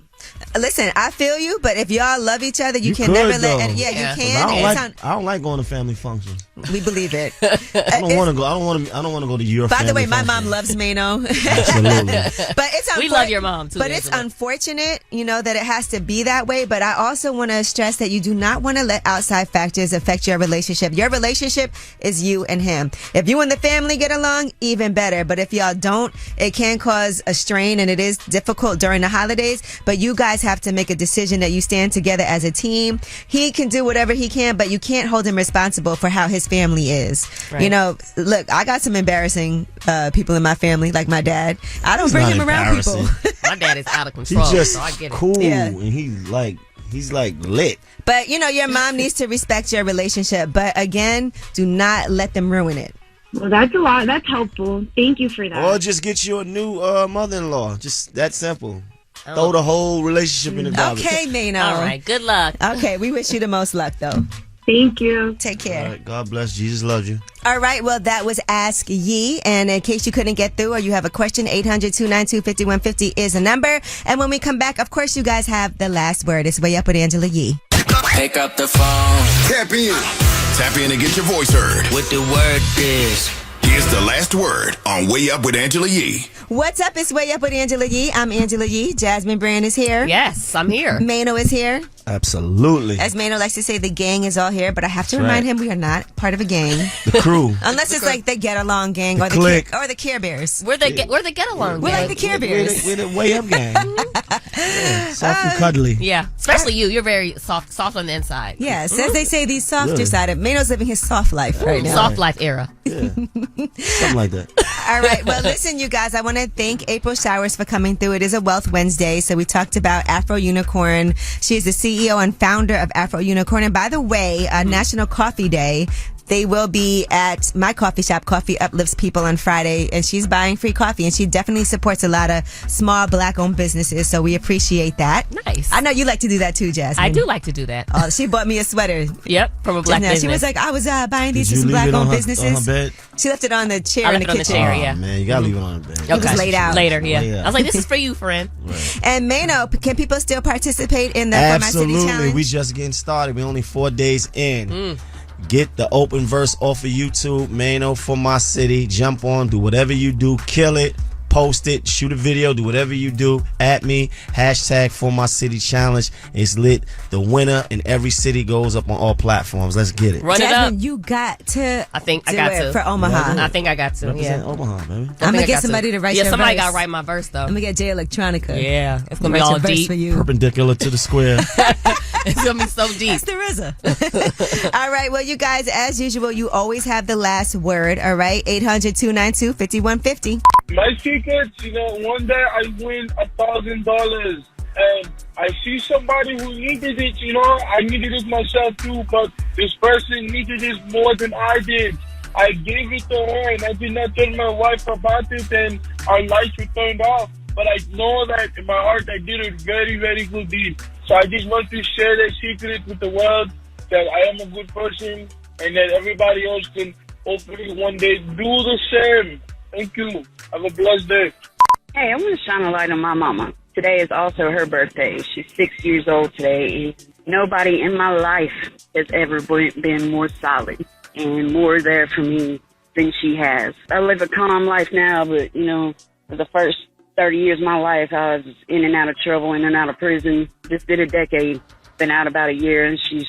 Listen, I feel you, but if y'all love each other, you can could, never though. let. You can. I don't like going to family functions. We believe it. I don't want to go. I don't want to go to your. By the way, my function. mom loves Mano. Absolutely. But it's we love your mom too. But it's unfortunate, that it has to be that way. But I also want to stress that you do not want to let outside factors affect your relationship. Your relationship is you and him. If you and the family get along, even better. But if y'all don't, it can cause a strain, and it is difficult during the holidays. But you guys have to make a decision that you stand together as a team. He can do whatever he can, but you can't hold him responsible for how his family is. Right. Look, I got some embarrassing people in my family, like my dad. I don't bring him around people. My dad is out of control, He's just so I get it. cool, Yeah. and he's like lit. But your mom needs to respect your relationship. But again, do not let them ruin it. Well, that's a lot. That's helpful. Thank you for that. Or just get you a new mother-in-law. Just that simple. Throw the whole relationship in the garbage. Okay, Mano. All right, good luck. Okay, we wish you the most luck, though. Thank you. Take care. All right, God bless. Jesus loves you. All right, well, that was Ask Yee. And in case you couldn't get through or you have a question, 800-292-5150 is the number. And when we come back, of course, you guys have the last word. It's Way Up with Angela Yee. Pick up the phone. Tap in. Tap in and get your voice heard. What the word is. Here's the last word on Way Up with Angela Yee. What's up? It's Way Up with Angela Yee. I'm Angela Yee. Jasmine Brand is here. Yes, I'm here. Mano is here. Absolutely. As Mano likes to say, the gang is all here, but I have to remind him we are not part of a gang. The crew. Unless it's like the Get Along gang The or clique. the Care Bears. We're the Get Along We're gang. like the Care Bears. We're the Way Up gang. Soft and cuddly. Yeah, especially you. You're very soft on the inside. Yes, as they say, the softer Really? side of Mano's living his soft life right now. Soft life era. Yeah. Something like that. All right. Well, listen, you guys, I want to thank April Showers for coming through. It is a Wealth Wednesday. So we talked about Afro Unicorn. She is the CEO and founder of Afro Unicorn. And by the way, National Coffee Day. They will be at my coffee shop, Coffee Uplifts People, on Friday, and she's buying free coffee, and she definitely supports a lot of small Black-owned businesses, so we appreciate that. Nice. I know you like to do that too, Jasmine. I do like to do that. Oh, she bought me a sweater. Yep, from a Black business. She was like, I was buying these Did for you some leave it Black-owned on businesses. her bed? She left it on the chair I in left the it on the kitchen. chair, yeah. Oh, man, you gotta leave it on the bed. It was laid out. Later, yeah. Yeah. I was like, this is for you, friend. And Mano, can people still participate in the For My City Absolutely. Challenge? We just getting started. We're only 4 days in. Get the open verse off of YouTube, Mano, For My City. Jump on, do whatever you do, kill it, post it, shoot a video, do whatever you do. At me, hashtag For My City Challenge. It's lit. The winner in every city goes up on all platforms. Let's get it. Run Jasmine, it up. you got to I think I do got it to for Omaha. I think I got to. Represent Yeah. Omaha, baby. I'm going to get somebody to write your somebody verse. got to write my verse though. I'm going to get Jay Electronica. Yeah, it's gonna be Write all your verse deep. for you. Perpendicular to the square. It's gonna be so deep. That's the RZA. All right. Well, you guys, as usual, you always have the last word. All right. 800-292-5150. My secret, one day I win $1,000 and I see somebody who needed it, I needed it myself too, but this person needed it more than I did. I gave it to her and I did not tell my wife about it and our lights were turned off. But I know that in my heart I did a very, very good deed. So I just want to share that secret with the world, that I am a good person and that everybody else can hopefully one day do the same. Thank you. Have a blessed day. Hey, I want to shine a light on my mama. Today is also her birthday. She's 6 years old today. Nobody in my life has ever been more solid and more there for me than she has. I live a calm life now, but, for the first 30 years of my life, I was in and out of trouble, in and out of prison. Just did a decade, been out about a year, and she's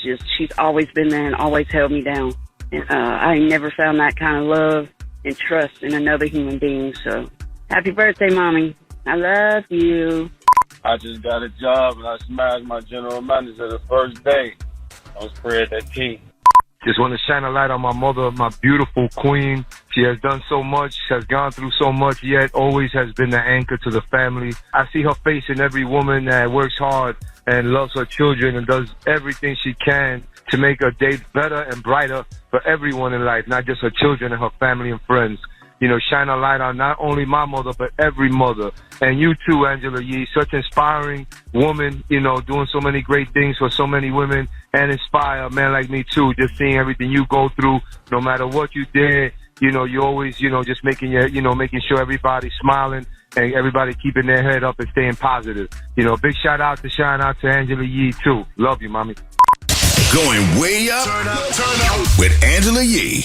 always been there and always held me down. And, I never found that kind of love and trust in another human being. So happy birthday, Mommy. I love you. I just got a job and I smashed my general manager the first day. I was spread that team. Just want to shine a light on my mother, my beautiful queen. She has done so much, has gone through so much, yet always has been the anchor to the family. I see her face in every woman that works hard and loves her children and does everything she can to make her day better and brighter for everyone in life, not just her children and her family and friends. Shine a light on not only my mother, but every mother. And you too, Angela Yee, such inspiring woman, doing so many great things for so many women and inspire a man like me too, just seeing everything you go through, no matter what you did, you're always, just making sure everybody's smiling and everybody keeping their head up and staying positive. Big shout out to Angela Yee too. Love you, mommy. Going way up with Angela Yee.